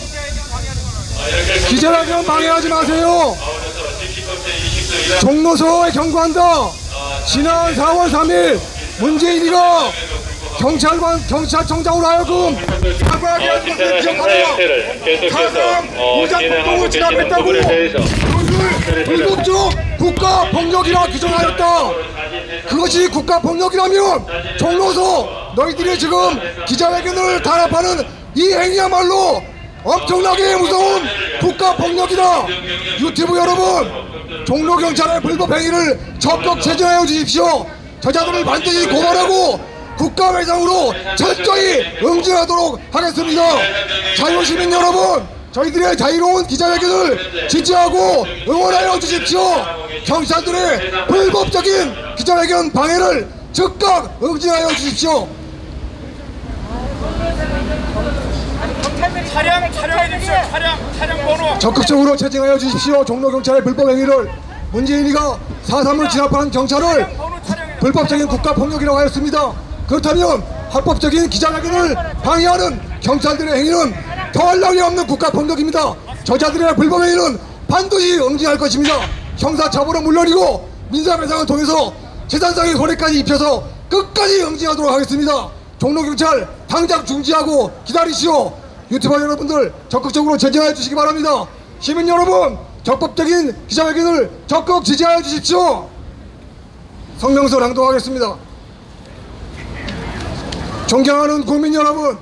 기자회견 방해하지 마세요. 종로소에 경고한다. 지난 4월 3일 문재인이가 경찰청장으로 하여금 사과하게 한 것을 기억하라. 가장 무장폭동을 진압했다고 그것을 불법적 국가폭력이라 규정하였다. 그것이 국가폭력이라면 종로소 너희들이 지금 기자회견을 단합하는 이 행위야말로 엄청나게 무서운 국가폭력이다. 유튜브 여러분, 종로경찰의 불법행위를 적극 제재하여 주십시오. 저자들을 반드시 고발하고 국가회장으로 철저히 응징하도록 하겠습니다. 자유시민 여러분, 저희들의 자유로운 기자회견을 지지하고 응원하여 주십시오. 경찰들의 불법적인 기자회견 방해를 즉각 응징하여 주십시오. 차량 번호 적극적으로 채팅하여 주십시오. 종로경찰의 불법행위를 문재인이가 4.3을 진압한 경찰을 불법적인 국가폭력이라고 하였습니다. 그렇다면 합법적인 기자회견을 방해하는 경찰들의 행위는 더할 나위 없는 국가폭력입니다. 저자들의 불법행위는 반드시 응징할 것입니다. 형사처벌은 물론이고 민사배상을 통해서 재산상의 손해까지 입혀서 끝까지 응징하도록 하겠습니다. 종로경찰 당장 중지하고 기다리시오. 유튜버 여러분들 적극적으로 제재하여 주시기 바랍니다. 시민 여러분, 적법적인 기자회견을 적극 지지하여 주십시오. 성명서 낭독하겠습니다. 존경하는 국민 여러분,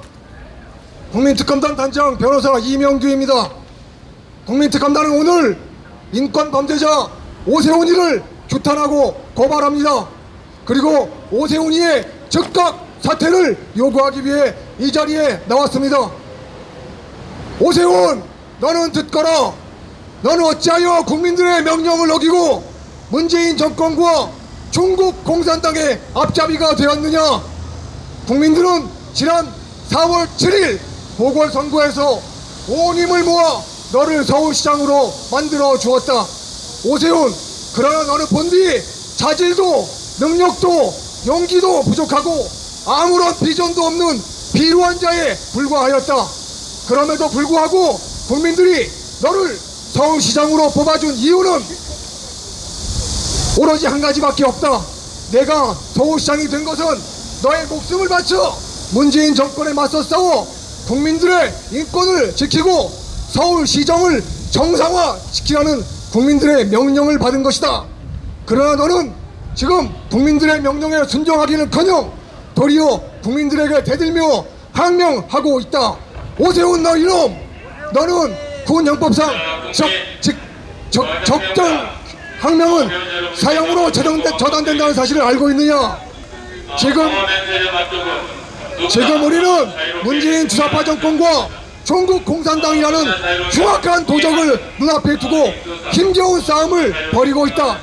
국민특검단 단장 변호사 이명규입니다. 국민특검단은 오늘 인권범죄자 오세훈이를 규탄하고 고발합니다. 그리고 오세훈이의 즉각 사퇴를 요구하기 위해 이 자리에 나왔습니다. 오세훈, 너는 듣거라. 너는 어찌하여 국민들의 명령을 어기고 문재인 정권과 중국 공산당의 앞잡이가 되었느냐. 국민들은 지난 4월 7일 보궐선거에서 온 힘을 모아 너를 서울시장으로 만들어 주었다. 오세훈, 그러나 너는 본디 자질도 능력도 용기도 부족하고 아무런 비전도 없는 비루한 자에 불과하였다. 그럼에도 불구하고 국민들이 너를 서울시장으로 뽑아준 이유는 오로지 한 가지밖에 없다. 내가 서울시장이 된 것은 너의 목숨을 바쳐 문재인 정권에 맞서 싸워 국민들의 인권을 지키고 서울시정을 정상화시키라는 국민들의 명령을 받은 것이다. 그러나 너는 지금 국민들의 명령에 순종하기는커녕 도리어 국민들에게 대들며 항명하고 있다. 오세훈 너 이놈! 너는 군형법상 적정 항명은 사형으로 저단된다는 사실을 알고 있느냐? 지금 우리는 문재인 주사파 정권과 중국 공산당이라는 흉악한 도적을 눈앞에 두고 힘겨운 싸움을 벌이고 있다.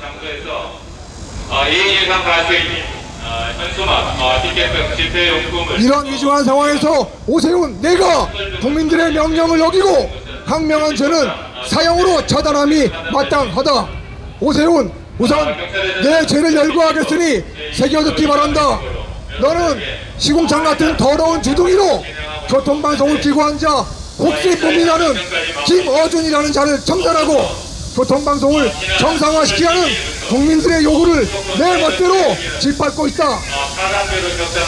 이런 위중한 상황에서 오세훈 내가 국민들의 명령을 어기고 항명한 죄는 사형으로 처단함이 마땅하다. 오세훈 우선 내 죄를 열거하겠으니 새겨듣기 바란다. 너는 시궁창 같은 더러운 주둥이로 교통방송을 끼고 앉아 혹시 봄이라는 김어준이라는 자를 청산하고 교통방송을 정상화시키라는 국민들의 요구를 내 멋대로 짓밟고 있다.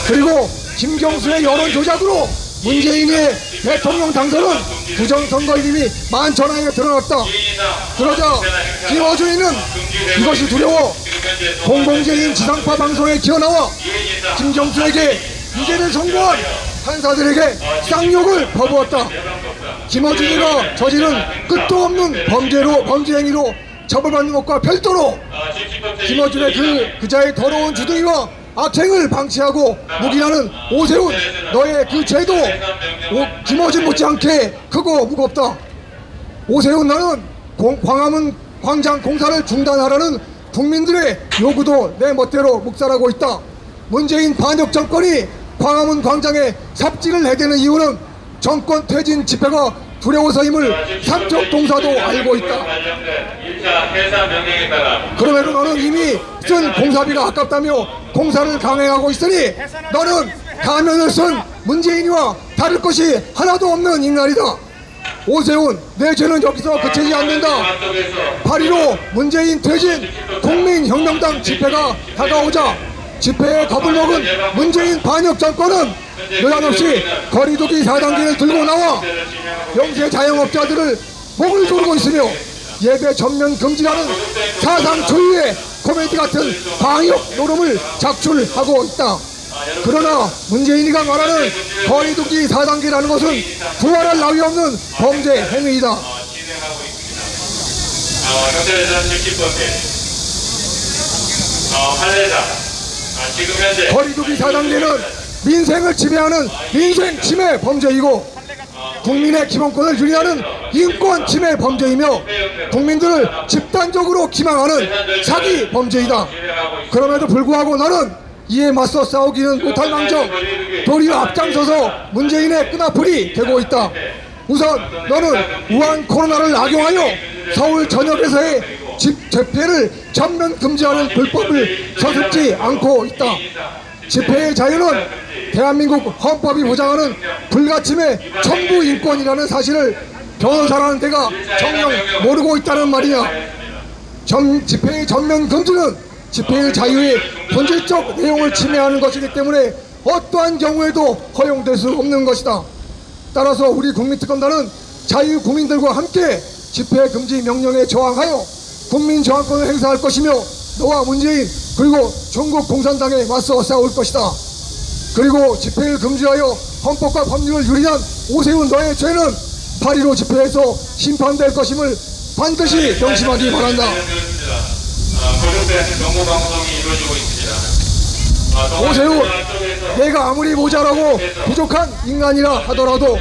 그리고 김경수의 여론조작으로 문재인의 대통령 당선은 부정선거임이 만천하에 드러났다. 그러자 김어준이는 이것이 두려워 공공재인 지상파 방송에 기어나와 김경수에게 유죄를 선고한 판사들에게 쌍욕을 퍼부었다. 김어준이가 저지른 끝도 없는 범죄 행위로 처벌받는 것과 별도로 김어준의 그자의 더러운 주둥이와 악행을 방치하고 묵인하는 오세훈 너의 그 죄도 김어준 못지않게 크고 무겁다. 오세훈 너는 광화문 광장 공사를 중단하라는 국민들의 요구도 내 멋대로 묵살하고 있다. 문재인 반역 정권이 광화문 광장에 삽질을 해대는 이유는 정권 퇴진 집회가 두려워서임을 삼척 동사도 알고 있다. 그럼에도 너는 이미 쓴 공사비가 아깝다며 공사를 강행하고 있으니 너는 가면을 쓴 문재인이와 다를 것이 하나도 없는 인간이다. 오세훈 내 죄는 여기서 그치지 않는다. 8.15 문재인 퇴진 국민혁명당 집회가 다가오자 집회에 겁을 먹은 문재인 반역 정권은 느닷없이 거리두기 4단계를 들고 나와 영세 자영업자들을 목을 조르고 있으며 예배 전면 금지라는 사상 초유의 코미디 같은 방역 노름을 작출하고 있다. 그러나 문재인이가 말하는 거리두기 4단계라는 것은 부활할 나위 없는 범죄 행위이다. 거리두기 4단계는 민생을 침해하는 민생 침해 범죄이고 국민의 기본권을 유리하는 인권 침해 범죄이며 국민들을 집단적으로 기망하는 사기 범죄이다. 그럼에도 불구하고 너는 이에 맞서 싸우기는 못할 망정 도리어 앞장서서 문재인의 끈앞풀이 되고 있다. 우선 너는 우한 코로나를 악용하여 서울 전역에서의 집회를 전면 금지하는 불법을 서슴지 않고 있다. 집회의 자유는 대한민국 헌법이 보장하는 불가침의 천부 인권이라는 사실을 변호사라는 데가 정녕 모르고 있다는 말이냐. 집회의 전면 금지는 집회의 자유의 본질적 내용을 침해하는 것이기 때문에 어떠한 경우에도 허용될 수 없는 것이다. 따라서 우리 국민특검단은 자유국민들과 함께 집회 금지 명령에 저항하여 국민 저항권을 행사할 것이며 너와 문재인 그리고 중국 공산당에 맞서 싸울 것이다. 그리고 집회를 금지하여 헌법과 법률을 유린한 오세훈 너의 죄는 8.15 집회에서 심판될 것임을 반드시 명심하기 바란다. 오세훈 내가 아무리 모자라고 부족한 인간이라 하더라도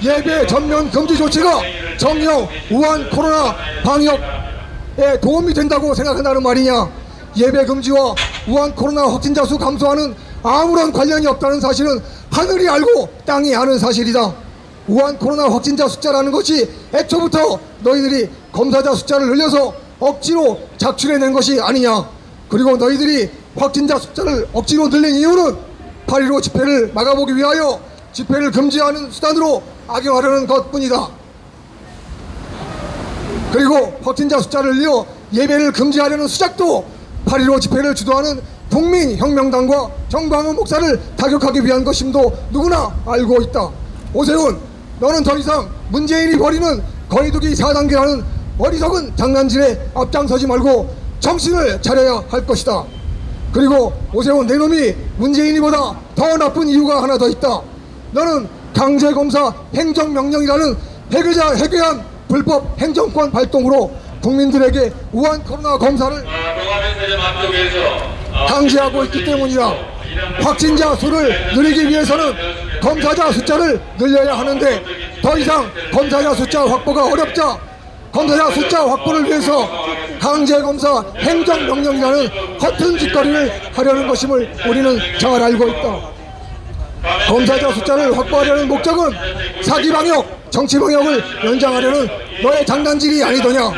예배 전면 금지 조치가 정녕 우한 코로나 방역에 도움이 된다고 생각한다는 말이냐. 예배 금지와 우한 코로나 확진자 수 감소와는 아무런 관련이 없다는 사실은 하늘이 알고 땅이 아는 사실이다. 우한 코로나 확진자 숫자라는 것이 애초부터 너희들이 검사자 숫자를 늘려서 억지로 작출해낸 것이 아니냐. 그리고 너희들이 확진자 숫자를 억지로 늘린 이유는 8.15 집회를 막아보기 위하여 집회를 금지하는 수단으로 악용하려는 것뿐이다. 그리고 확진자 숫자를 늘려 예배를 금지하려는 수작도 8.15 집회를 주도하는 국민혁명당과 정광훈 목사를 타격하기 위한 것임도 누구나 알고 있다. 오세훈, 너는 더 이상 문재인이 벌이는 거리두기 4단계라는 어리석은 장난질에 앞장서지 말고 정신을 차려야 할 것이다. 그리고 오세훈, 내 놈이 문재인이보다 더 나쁜 이유가 하나 더 있다. 너는 강제검사 행정명령이라는 해괴한 불법 행정권 발동으로 국민들에게 우한 코로나 검사를 강제하고 있기 때문이다. 확진자 수를 늘리기 위해서는 검사자 숫자를 늘려야 하는데 더 이상 검사자 숫자 확보가 어렵자 검사자 숫자 확보를 위해서 강제검사 행정명령이라는 허튼 짓거리를 하려는 것임을 우리는 잘 알고 있다. 검사자 숫자를 확보하려는 목적은 사기방역, 정치방역을 연장하려는 너의 장난질이 아니더냐.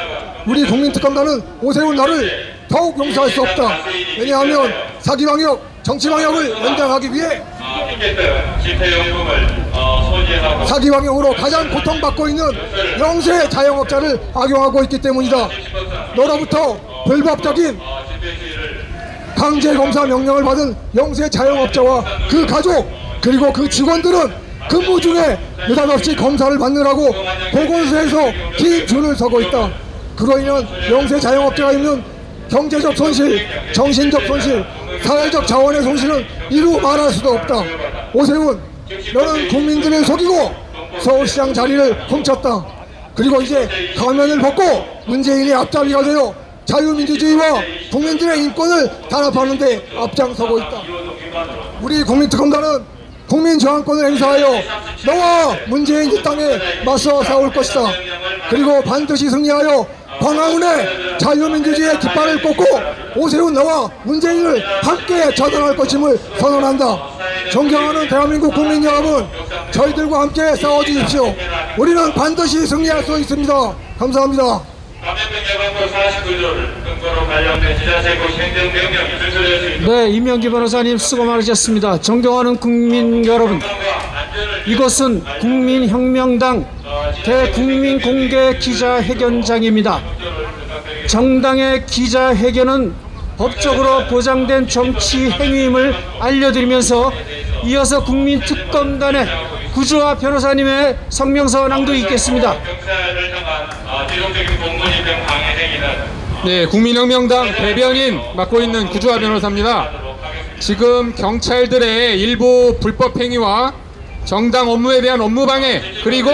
우리 국민특검단은 오세훈 너를 더욱 용서할 수 없다. 왜냐하면 사기방역, 정치방역을 연장하기 위해 사기방역으로 가장 고통받고 있는 영세 자영업자를 악용하고 있기 때문이다. 너로부터 불법적인 강제검사 명령을 받은 영세 자영업자와 그 가족 그리고 그 직원들은 근무 중에 느닷없이 검사를 받느라고 보건소에서 긴 줄을 서고 있다. 그로 인한 영세 자영업자가 입는 경제적 손실, 정신적 손실, 사회적 자원의 손실은 이루 말할 수도 없다. 오세훈, 너는 국민들을 속이고 서울시장 자리를 훔쳤다. 그리고 이제 가면을 벗고 문재인의 앞잡이가 되어 자유민주주의와 국민들의 인권을 단합하는 데 앞장서고 있다. 우리 국민특검단은 국민저항권을 행사하여 너와 문재인 이 땅에 맞서 싸울 것이다. 그리고 반드시 승리하여 광화문에 자유민주주의의 깃발을 꽂고 오세훈 너와 문재인을 함께 저당할 것임을 선언한다. 존경하는 대한민국 국민 여러분, 저희들과 함께 싸워주십시오. 우리는 반드시 승리할 수 있습니다. 감사합니다. 감염병 예방법 49조를 근거로 관련된 지자체국 행정명령이 발표될 수 네, 이명기 변호사님 수고 많으셨습니다. 존경하는 국민 여러분, 이것은 국민혁명당 대국민 공개 기자회견장입니다. 정당의 기자회견은 법적으로 보장된 정치 행위임을 알려드리면서 이어서 국민특검단의 구주화 변호사님의 성명서 낭독이 있겠습니다. 경찰을 향한 지속적인 공무집 등 방해 행위는 네, 국민혁명당 대변인 맡고 있는 구주화 변호사입니다. 지금 경찰들의 일부 불법 행위와 정당 업무에 대한 업무 방해 그리고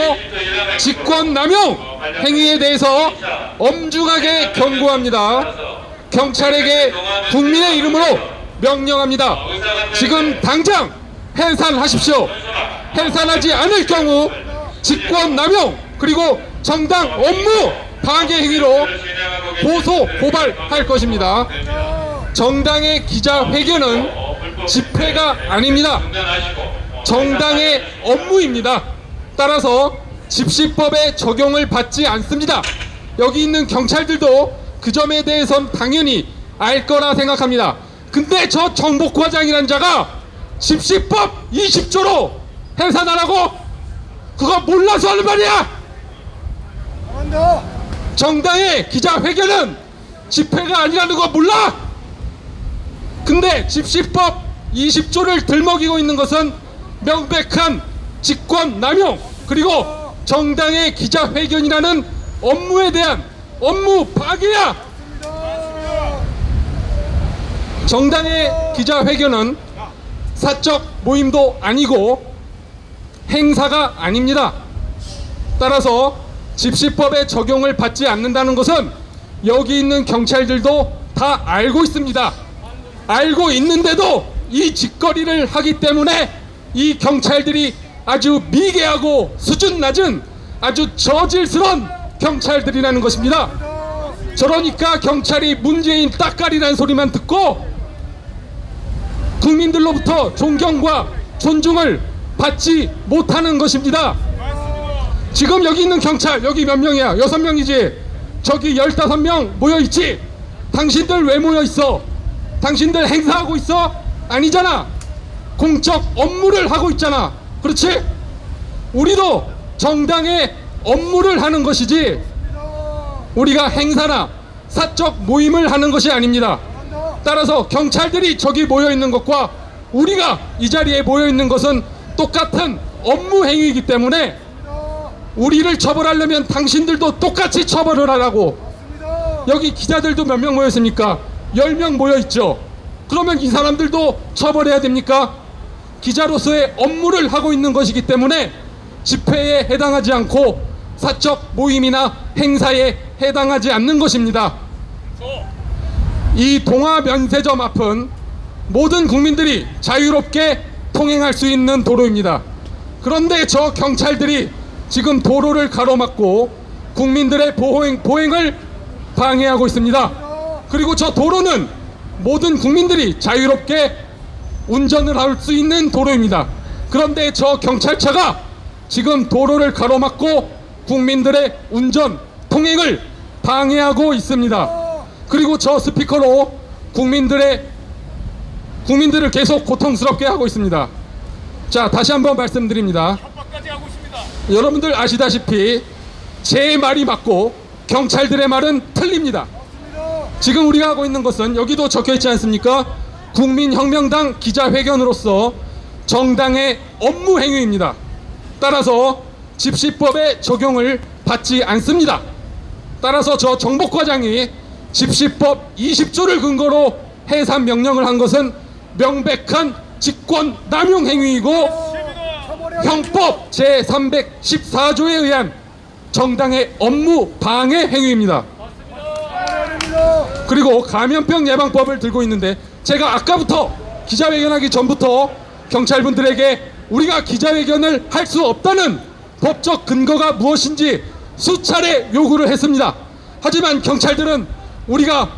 직권 남용 행위에 대해서 엄중하게 경고합니다. 경찰에게 국민의 이름으로 명령합니다. 지금 당장 해산하십시오. 해산하지 않을 경우 직권 남용 그리고 정당 업무 방해 행위로 고소 고발할 것입니다. 정당의 기자회견은 집회가 아닙니다. 정당의 업무입니다. 따라서 집시법의 적용을 받지 않습니다. 여기 있는 경찰들도 그 점에 대해선 당연히 알 거라 생각합니다. 근데 저 정복과장이란 자가 집시법 20조로 해산하라고? 그거 몰라서 하는 말이야! 정당의 기자회견은 집회가 아니라는 거 몰라? 근데 집시법 20조를 들먹이고 있는 것은 명백한 직권 남용 그리고 정당의 기자회견이라는 업무에 대한 업무 파기야. 정당의 기자회견은 사적 모임도 아니고 행사가 아닙니다. 따라서 집시법의 적용을 받지 않는다는 것은 여기 있는 경찰들도 다 알고 있습니다. 알고 있는데도 이 짓거리를 하기 때문에 이 경찰들이 아주 미개하고 수준 낮은 아주 저질스러운 경찰들이라는 것입니다. 저러니까 경찰이 문재인 따까리라는 소리만 듣고 국민들로부터 존경과 존중을 받지 못하는 것입니다. 지금 여기 있는 경찰 여기 몇 명이야? 6명이지. 저기 15명 모여있지. 당신들 왜 모여있어? 당신들 행사하고 있어? 아니잖아. 공적 업무를 하고 있잖아. 그렇지? 우리도 정당의 업무를 하는 것이지 우리가 행사나 사적 모임을 하는 것이 아닙니다. 따라서 경찰들이 저기 모여 있는 것과 우리가 이 자리에 모여 있는 것은 똑같은 업무 행위이기 때문에 우리를 처벌하려면 당신들도 똑같이 처벌을 하라고. 여기 기자들도 몇 명 모였습니까? 10명 모여 있죠. 그러면 이 사람들도 처벌해야 됩니까? 기자로서의 업무를 하고 있는 것이기 때문에 집회에 해당하지 않고 사적 모임이나 행사에 해당하지 않는 것입니다. 이 동아면세점 앞은 모든 국민들이 자유롭게 통행할 수 있는 도로입니다. 그런데 저 경찰들이 지금 도로를 가로막고 국민들의 보행을 방해하고 있습니다. 그리고 저 도로는 모든 국민들이 자유롭게 운전을 할 수 있는 도로입니다. 그런데 저 경찰차가 지금 도로를 가로막고 국민들의 운전, 통행을 방해하고 있습니다. 그리고 저 스피커로 국민들을 계속 고통스럽게 하고 있습니다. 자, 다시 한번 말씀드립니다. 여러분들 아시다시피 제 말이 맞고 경찰들의 말은 틀립니다. 지금 우리가 하고 있는 것은 여기도 적혀 있지 않습니까? 국민혁명당 기자회견으로서 정당의 업무 행위입니다. 따라서 집시법의 적용을 받지 않습니다. 따라서 저 정복과장이 집시법 20조를 근거로 해산 명령을 한 것은 명백한 직권 남용 행위이고 형법 제314조에 의한 정당의 업무 방해 행위입니다. 그리고 감염병 예방법을 들고 있는데 제가 아까부터 기자회견하기 전부터 경찰분들에게 우리가 기자회견을 할 수 없다는 법적 근거가 무엇인지 수차례 요구를 했습니다. 하지만 경찰들은 우리가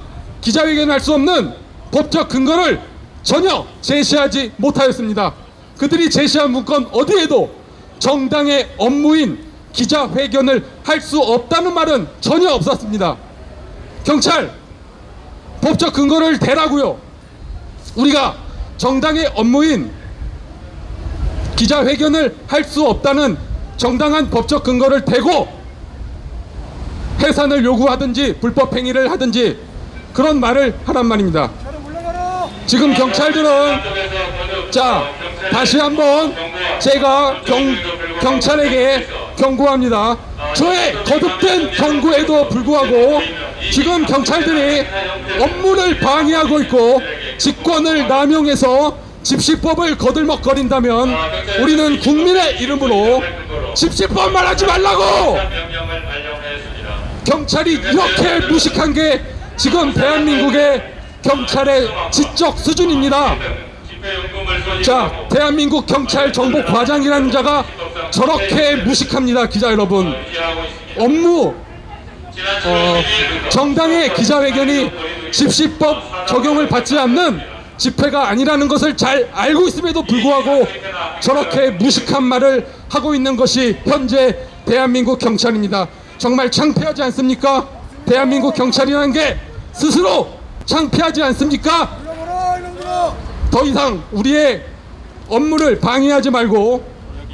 기자회견을 할 수 없는 법적 근거를 전혀 제시하지 못하였습니다. 그들이 제시한 문건 어디에도 정당의 업무인 기자회견을 할 수 없다는 말은 전혀 없었습니다. 경찰, 법적 근거를 대라고요. 우리가 정당의 업무인 기자회견을 할 수 없다는 정당한 법적 근거를 대고 해산을 요구하든지 불법 행위를 하든지 그런 말을 하란 말입니다. 지금 경찰들은 자, 다시 한번 제가 경찰에게 경고합니다. 저의 거듭된 경고에도 불구하고 지금 경찰들이 업무를 방해하고 있고 직권을 남용해서 집시법을 거들먹거린다면 우리는 국민의 이름으로 집시법만 하지 말라고! 경찰이 이렇게 무식한 게 지금 대한민국의 경찰의 지적 수준입니다. 자, 대한민국 경찰 정보과장이라는 자가 저렇게 무식합니다. 기자 여러분, 업무 정당의 기자회견이 집시법 적용을 받지 않는 집회가 아니라는 것을 잘 알고 있음에도 불구하고 저렇게 무식한 말을 하고 있는 것이 현재 대한민국 경찰입니다. 정말 창피하지 않습니까? 대한민국 경찰이라는 게 스스로 창피하지 않습니까? 더 이상 우리의 업무를 방해하지 말고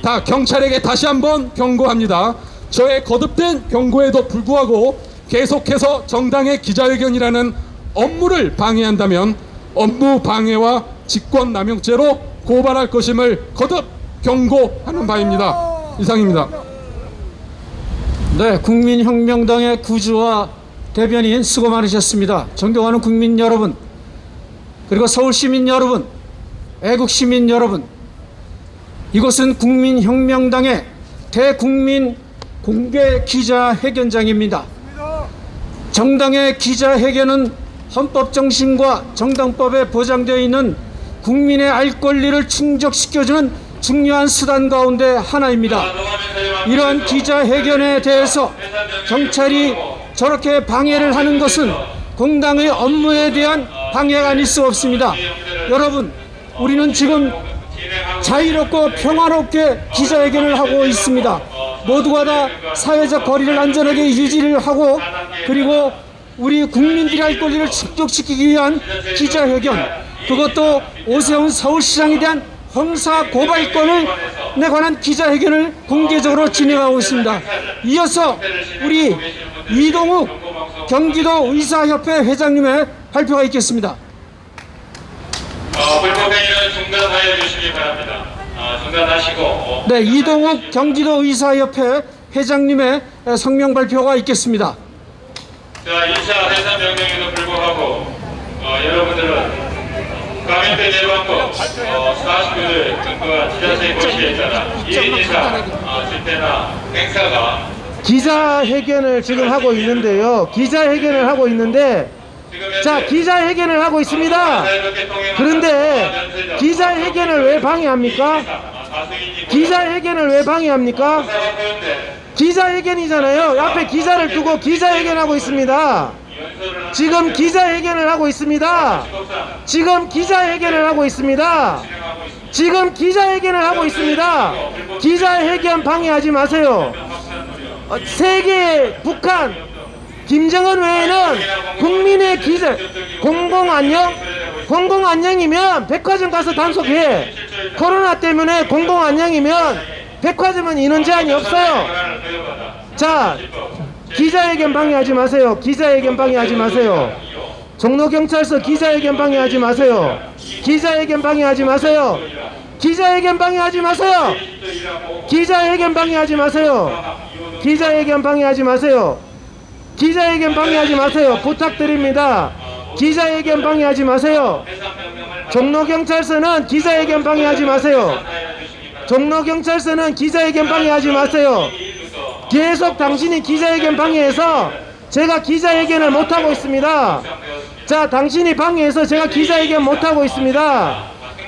다 경찰에게 다시 한번 경고합니다. 저의 거듭된 경고에도 불구하고 계속해서 정당의 기자회견이라는 업무를 방해한다면 업무 방해와 직권남용죄로 고발할 것임을 거듭 경고하는 바입니다. 이상입니다. 네, 국민혁명당의 구주와 대변인 수고 많으셨습니다. 존경하는 국민 여러분, 그리고 서울시민 여러분, 애국시민 여러분, 이곳은 국민혁명당의 대국민 공개 기자회견장입니다. 정당의 기자회견은 헌법 정신과 정당법에 보장되어 있는 국민의 알 권리를 충족시켜주는 중요한 수단 가운데 하나입니다. 이러한 기자회견에 대해서 경찰이 저렇게 방해를 하는 것은 공당의 업무에 대한 방해가 아닐 수 없습니다. 여러분, 우리는 지금 자유롭고 평화롭게 기자회견을 하고 있습니다. 모두가 다 사회적 거리를 안전하게 유지를 하고 그리고 우리 국민들이 할 권리를 충족시키기 위한 기자회견, 그것도 오세훈 서울시장에 대한 형사 고발건에 관한 기자회견을 공개적으로 진행하고 있습니다. 이어서 우리 이동욱 경기도 의사협회 회장님의 발표가 있겠습니다. 불법행위는 중단하여 주시기 바랍니다. 중단하시고 네, 이동욱 경기도 의사협회 회장님의 성명 발표가 있겠습니다. 자, 2차 해산 명령에도 불구하고 여러분들은 감염병 예방법 49일 근거한 지자체 고시에 따라 1인 이상 집회나 행사가 기자회견을 지금 하고 있는데요. 기자회견을 하고 있는데, 자, 기자회견을 하고 있습니다. 그런데 기자회견을 왜 방해합니까? 기자회견을 왜 방해합니까? 기자회견이잖아요. 앞에 기자를 두고 기자회견하고 있습니다. 지금 기자회견을 하고 있습니다. 지금 기자회견을 하고 있습니다. 지금 기자회견을 하고 있습니다. 기자회견 방해하지 마세요. 세계, 북한, 김정은 외에는 국민의 기자, 공공안녕이면 백화점 가서 단속해. 코로나 때문에 공공안녕이면 백화점은 인원 제한이 없어요. 자, 기자회견 방해하지 마세요. 기자회견 방해하지 마세요. 종로경찰서 기자회견 방해하지 마세요. 기자회견 방해하지 마세요. 기자회견 방해하지 마세요. 기자회견 방해하지 마세요. 기자회견 방해하지 마세요. 기자회견 방해하지 마세요. 부탁드립니다. 기자회견 방해하지 마세요. 종로경찰서는 기자회견 방해하지 마세요. 종로경찰서는 기자회견 방해하지 마세요. 계속 당신이 기자회견 방해해서 제가 기자회견을 못하고 있습니다. 자, 당신이 방해해서 제가 기자회견 못하고 있습니다.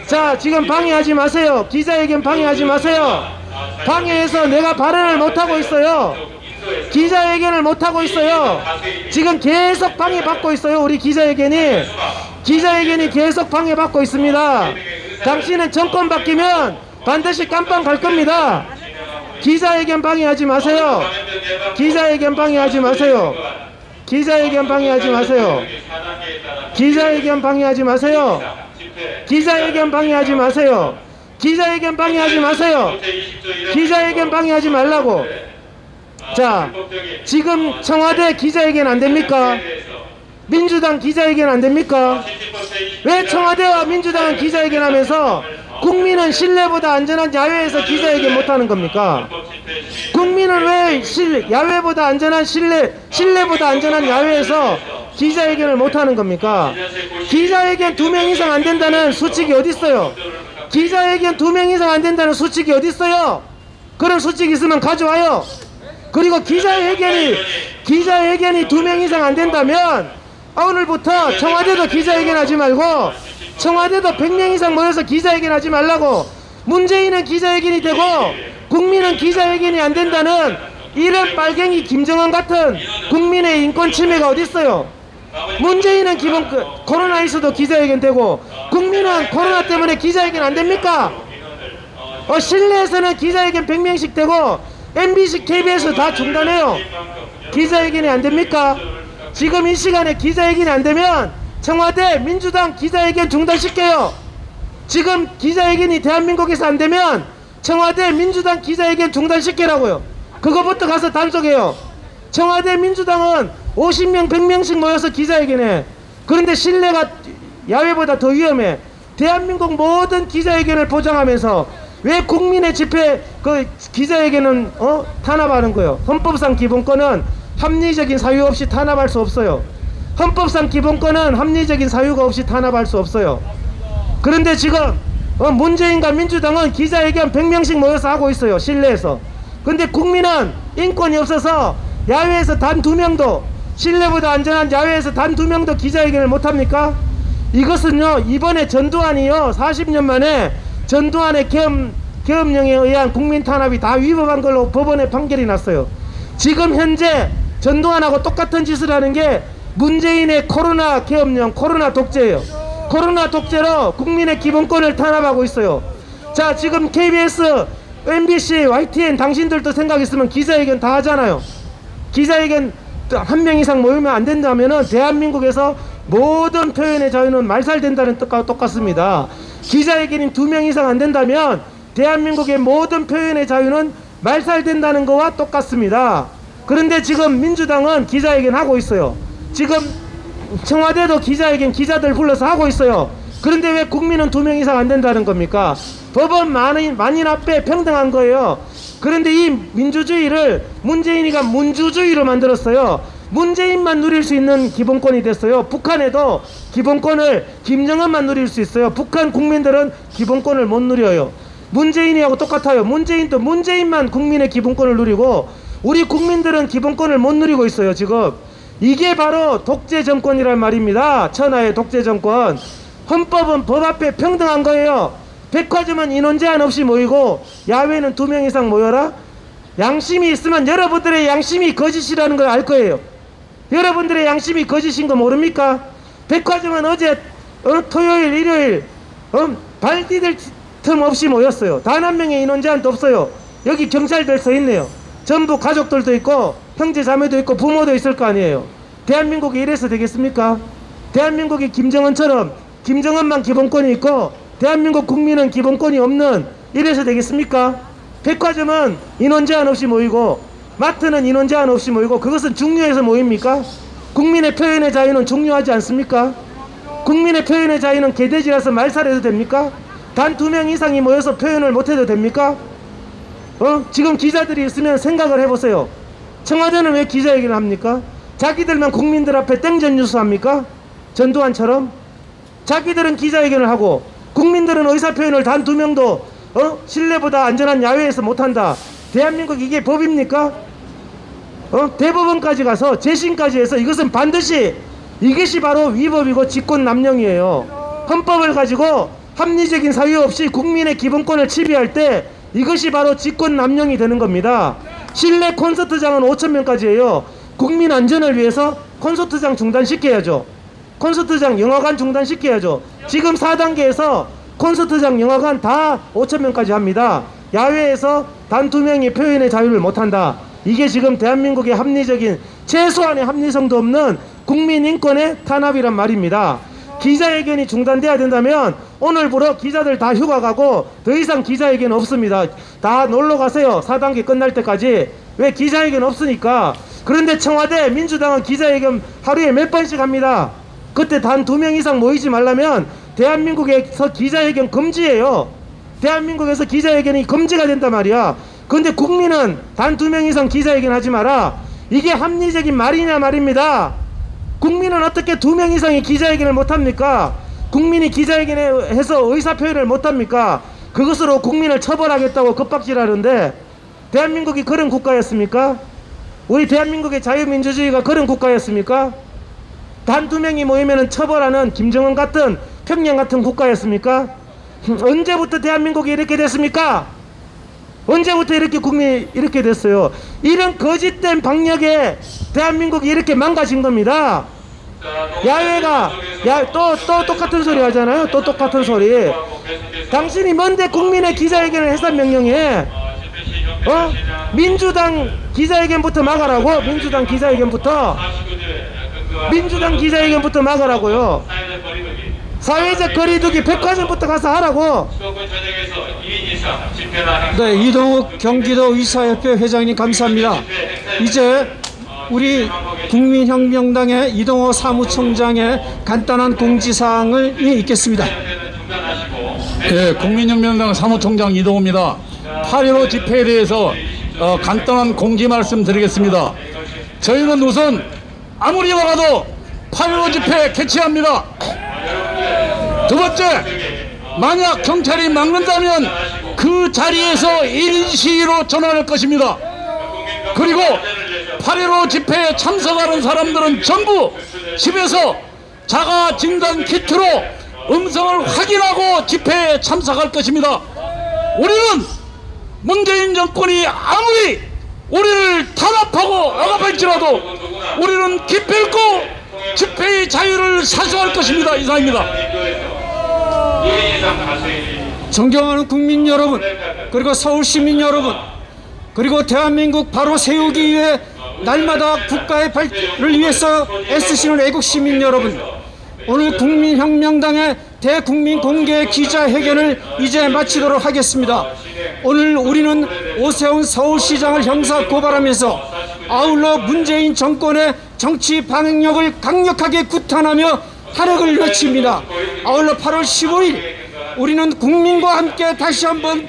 자, 지금 방해하지 마세요. 기자회견 방해하지 마세요. 방해해서 내가 발언을 못하고 있어요. 기자회견을 못하고 있어요. 지금 계속 방해받고 있어요. 우리 기자회견이 계속 방해받고 있습니다. 당신은 정권 바뀌면 반드시 깜빵 갈 겁니다. 기자회견 방해하지 마세요. 기자회견 방해하지 마세요. 기자회견 방해하지 마세요. 기자회견 방해하지 마세요. 기자회견 방해하지 마세요. 기자회견 방해하지 마세요. 기자회견 방해하지 말라고. 자, 지금 청와대 기자회견 안 됩니까? 민주당 기자회견 안 됩니까? 왜 청와대와 민주당은 기자회견 하면서 국민은 실내보다 안전한 야외에서 기자회견 못하는 겁니까? 국민은 왜 야외보다 안전한 실내보다 안전한 야외에서 기자회견을 못하는 겁니까? 기자회견 2명 이상 안 된다는 수칙이 어디 있어요? 기자회견 2명 이상 안 된다는 수칙이 어디 있어요? 그런 수칙 있으면 가져와요. 그리고 기자회견이 2명 이상 안 된다면 오늘부터 청와대도 기자회견 하지 말고 청와대도 100명 이상 모여서 기자회견 하지 말라고. 문재인은 기자회견이 되고 국민은 기자회견이 안 된다는 이런 빨갱이 김정은 같은 국민의 인권 침해가 어디 있어요? 문재인은 기본 코로나 있어도 기자회견 되고 국민은 코로나 때문에 기자회견 안 됩니까? 실내에서는 기자회견 100명씩 되고 MBC, KBS 다 중단해요. 기자회견이 안 됩니까? 지금 이 시간에 기자회견이 안 되면 청와대 민주당 기자회견 중단시켜요. 지금 기자회견이 대한민국에서 안 되면 청와대 민주당 기자회견 중단시키라고요. 그거부터 가서 단속해요. 청와대 민주당은 50명, 100명씩 모여서 기자회견해. 그런데 실내가 야외보다 더 위험해. 대한민국 모든 기자회견을 보장하면서 왜 국민의 집회 기자회견은 탄압하는 거예요? 헌법상 기본권은 합리적인 사유 없이 탄압할 수 없어요. 헌법상 기본권은 합리적인 사유가 없이 탄압할 수 없어요. 그런데 지금 문재인과 민주당은 기자회견 100명씩 모여서 하고 있어요. 실내에서. 근데 국민은 인권이 없어서 야외에서 단 2명도, 실내보다 안전한 야외에서 단 2명도 기자회견을 못합니까? 이것은요, 이번에 전두환이요 40년 만에 전두환의 계엄령에 의한 국민 탄압이 다 위법한 걸로 법원에 판결이 났어요. 지금 현재 전두환하고 똑같은 짓을 하는 게 문재인의 코로나 계엄령, 코로나 독재예요. 코로나 독재로 국민의 기본권을 탄압하고 있어요. 자, 지금 KBS, MBC, YTN 당신들도 생각 있으면 기자회견 다 하잖아요. 기자회견 1명 이상 모이면 안 된다면은 대한민국에서 모든 표현의 자유는 말살된다는 뜻과 똑같습니다. 기자회견이 2명 이상 안 된다면 대한민국의 모든 표현의 자유는 말살된다는 거와 똑같습니다. 그런데 지금 민주당은 기자회견 하고 있어요. 지금 청와대도 기자회견 기자들 불러서 하고 있어요. 그런데 왜 국민은 2명 이상 안 된다는 겁니까? 법은 만인 앞에 평등한 거예요. 그런데 이 민주주의를 문재인이가 문주주의로 만들었어요. 문재인만 누릴 수 있는 기본권이 됐어요. 북한에도 기본권을 김정은만 누릴 수 있어요. 북한 국민들은 기본권을 못 누려요. 문재인이하고 똑같아요. 문재인도 문재인만 국민의 기본권을 누리고 우리 국민들은 기본권을 못 누리고 있어요. 지금 이게 바로 독재 정권이란 말입니다. 천하의 독재 정권. 헌법은 법 앞에 평등한 거예요. 백화점은 인원 제한 없이 모이고 야외는 2명 이상 모여라. 양심이 있으면 여러분들의 양심이 거짓이라는 걸 알 거예요. 여러분들의 양심이 거짓인 거 모릅니까? 백화점은 어제 토요일 일요일 발 디딜 틈 없이 모였어요. 단 한 명의 인원 제한도 없어요. 여기 경찰들 서 있네요. 전부 가족들도 있고 형제 자매도 있고 부모도 있을 거 아니에요. 대한민국이 이래서 되겠습니까? 대한민국이 김정은처럼 김정은만 기본권이 있고 대한민국 국민은 기본권이 없는 이래서 되겠습니까? 백화점은 인원 제한 없이 모이고 마트는 인원 제한 없이 모이고 그것은 중요해서 모입니까? 국민의 표현의 자유는 중요하지 않습니까? 국민의 표현의 자유는 개돼지라서 말살해도 됩니까? 단 2명 이상이 모여서 표현을 못해도 됩니까? 지금 기자들이 있으면 생각을 해보세요. 청와대는 왜 기자회견을 합니까? 자기들만 국민들 앞에 땡전 뉴스 합니까? 전두환처럼? 자기들은 기자회견을 하고 국민들은 의사표현을 단 2명도 실내보다 안전한 야외에서 못한다. 대한민국 이게 법입니까? 대법원까지 가서 재심까지 해서 이것은 반드시 이것이 바로 위법이고 직권남용이에요. 헌법을 가지고 합리적인 사유 없이 국민의 기본권을 침해할 때 이것이 바로 직권남용이 되는 겁니다. 실내 콘서트장은 5,000명까지예요. 국민 안전을 위해서 콘서트장 중단시켜야죠. 콘서트장, 영화관 중단시켜야죠. 지금 4단계에서 콘서트장, 영화관 다 5,000명까지 합니다. 야외에서 단 2명이 표현의 자유를 못한다. 이게 지금 대한민국의 합리적인 최소한의 합리성도 없는 국민 인권의 탄압이란 말입니다. 기자회견이 중단돼야 된다면 오늘부로 기자들 다 휴가 가고 더 이상 기자회견 없습니다. 다 놀러 가세요. 4단계 끝날 때까지. 왜 기자회견 없으니까. 그런데 청와대 민주당은 기자회견 하루에 몇 번씩 합니다. 그때 단 2명 이상 모이지 말라면 대한민국에서 기자회견 금지예요. 대한민국에서 기자회견이 금지가 된단 말이야. 근데 국민은 단 2명 이상 기자회견 하지 마라. 이게 합리적인 말이냐 말입니다. 국민은 어떻게 2명 이상이 기자회견을 못합니까? 국민이 기자회견해서 의사표현을 못합니까? 그것으로 국민을 처벌하겠다고 급박질하는데 대한민국이 그런 국가였습니까? 우리 대한민국의 자유민주주의가 그런 국가였습니까? 단 2명이 모이면 처벌하는 김정은 같은 평양 같은 국가였습니까? 언제부터 대한민국이 이렇게 됐습니까? 언제부터 이렇게 국민이 이렇게 됐어요? 이런 거짓된 방역에 대한민국이 이렇게 망가진 겁니다. 야외가 또 똑같은 소리 하잖아요. 또 똑같은 소리. 당신이 뭔데 국민의 기자회견을 해산 명령해? 민주당 기자회견부터 막으라고? 민주당 기자회견부터 막으라고요. 사회적 거리두기 백화점부터 가서 하라고. 네, 이동욱 경기도 의사협회 회장님 감사합니다. 이제 우리 국민혁명당의 이동호 사무총장의 간단한 공지사항을 있겠습니다. 네, 국민혁명당 사무총장 이동호입니다. 8.15 집회에 대해서 간단한 공지 말씀 드리겠습니다. 저희는 우선 아무리 막아도 8.15 집회 개최합니다. 두 번째, 만약 경찰이 막는다면 그 자리에서 1인 시위로 전환할 것입니다. 그리고 8.15 집회에 참석하는 사람들은 전부 집에서 자가 진단 키트로 음성을 확인하고 집회에 참석할 것입니다. 우리는 문재인 정권이 아무리 우리를 탄압하고 억압할지라도 우리는 기필코 집회의 자유를 사수할 것입니다. 이상입니다. 존경하는 국민 여러분, 그리고 서울 시민 여러분, 그리고 대한민국 바로 세우기 위해 날마다 국가의 발전을 위해서 애쓰시는 애국 시민 여러분, 오늘 국민혁명당의 대국민 공개 기자회견을 이제 마치도록 하겠습니다. 오늘 우리는 오세훈 서울시장을 형사 고발하면서 아울러 문재인 정권의 정치 방역력을 강력하게 구탄하며 탄핵을 외칩니다. 아울러 8월 15일 우리는 국민과 함께 다시 한번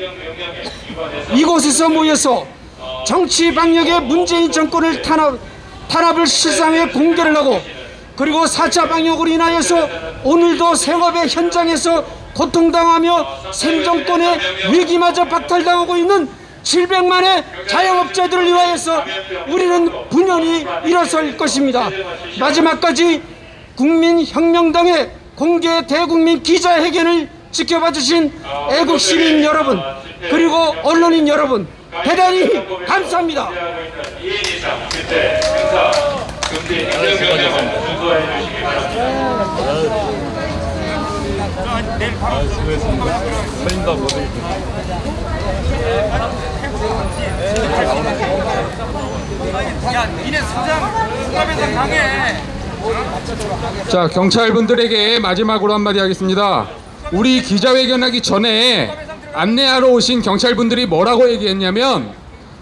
이곳에서 모여서 정치 방역의 문재인 정권을 탄압을 실상에 공개를 하고, 그리고 4차 방역으로 인하여서 오늘도 생업의 현장에서 고통당하며 생존권의 위기마저 박탈당하고 있는 700만의 자영업자들을 위하여서 우리는 분연히 일어설 것입니다. 마지막까지 국민혁명당의 공개 대국민 기자회견을 지켜봐 주신 애국 시민 여러분, 그리고 언론인 여러분, 대단히 감사합니다. 이인 이상 그때 행사 금지 행정명령을 준수해 주시기 바랍니다. 자, 경찰분들에게 마지막으로 한마디 하겠습니다. 우리 기자회견하기 전에 안내하러 오신 경찰분들이 뭐라고 얘기했냐면,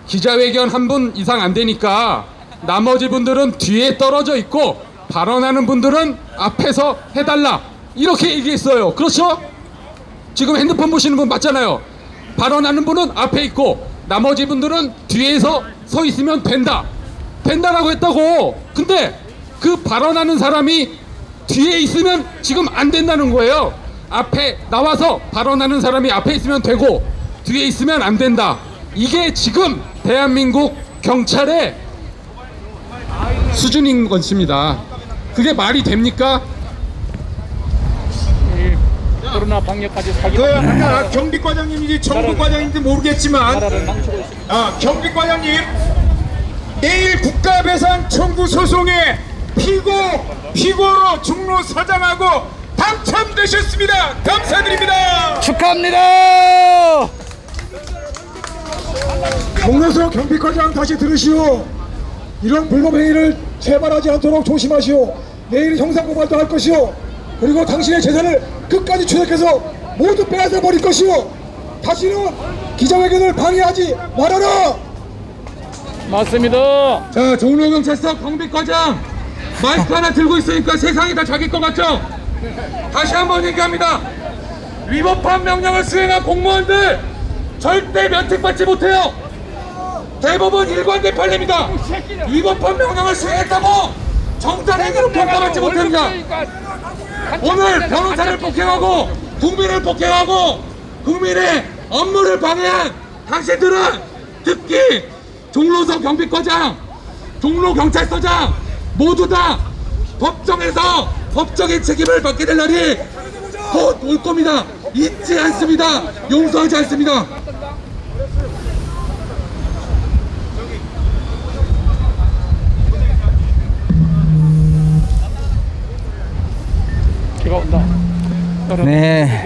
기자회견 한 분 이상 안 되니까 나머지 분들은 뒤에 떨어져 있고 발언하는 분들은 앞에서 해달라, 이렇게 얘기했어요. 그렇죠? 지금 핸드폰 보시는 분 맞잖아요. 발언하는 분은 앞에 있고 나머지 분들은 뒤에서 서 있으면 된다라고 했다고. 근데 그 발언하는 사람이 뒤에 있으면 지금 안 된다는 거예요. 앞에 나와서 발언하는 사람이 앞에 있으면 되고 뒤에 있으면 안 된다. 이게 지금 대한민국 경찰의 수준인 것입니다. 그게 말이 됩니까? 코로나 방역까지 경비과장님인지 정부과장인지 모르겠지만, 경비과장님, 내일 국가배상 청구 소송에 피고로 종로 서장하고 당첨되셨습니다. 감사드립니다. 축하합니다. 정로서 경비과장 다시 들으시오. 이런 불법행위를 재발하지 않도록 조심하시오. 내일 형사고발도 할 것이오. 그리고 당신의 재산을 끝까지 추적해서 모두 빼앗아 버릴 것이오. 다시는 기자회견을 방해하지 말아라. 맞습니다. 자, 종로경찰서 경비과장 마이크 하나 들고 있으니까 세상이 다 자기 것 같죠? 다시 한번 얘기합니다. 위법한 명령을 수행한 공무원들 절대 면책받지 못해요. 대법원 일관된 판례입니다. 위법한 명령을 수행했다고 정당행위로 평가받지 못합니다. 오늘 변호사를 폭행하고 국민을 폭행하고 국민의 업무를 방해한 당신들은 특히 종로서 경비과장, 종로경찰서장 모두 다 법정에서 법적인 책임을 받게 될 날이 곧 올 겁니다. 잊지 않습니다. 용서하지 않습니다. 네.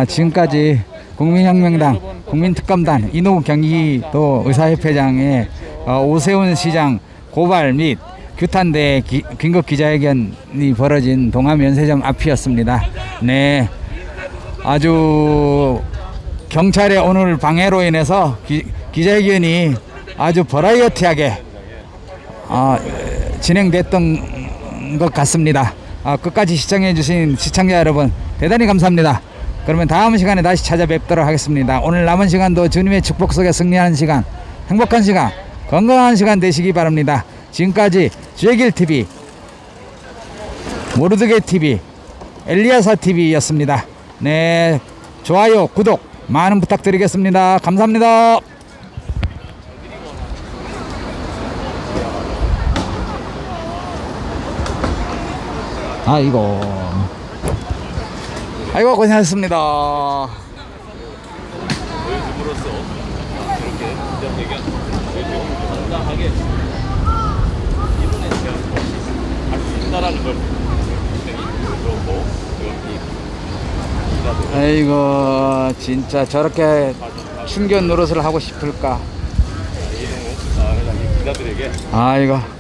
지금까지 국민혁명당, 국민특검단, 이노국 경기도 의사협회장의 오세훈 시장 고발 및 규탄대 긴급 기자회견이 벌어진 동암연세점 앞이었습니다. 네, 아주 경찰의 오늘 방해로 인해서 기자회견이 아주 버라이어티하게 진행됐던 것 같습니다. 끝까지 시청해주신 시청자 여러분 대단히 감사합니다. 그러면 다음 시간에 다시 찾아뵙도록 하겠습니다. 오늘 남은 시간도 주님의 축복 속에 승리하는 시간, 행복한 시간, 건강한 시간 되시기 바랍니다. 지금까지 주의길TV, 모르드게TV, 엘리야사TV였습니다. 네, 좋아요, 구독 많은 부탁드리겠습니다. 감사합니다. 아이고 고생하셨습니다. 아이고 진짜 저렇게 충견 노릇을 하고 싶을까. 아이고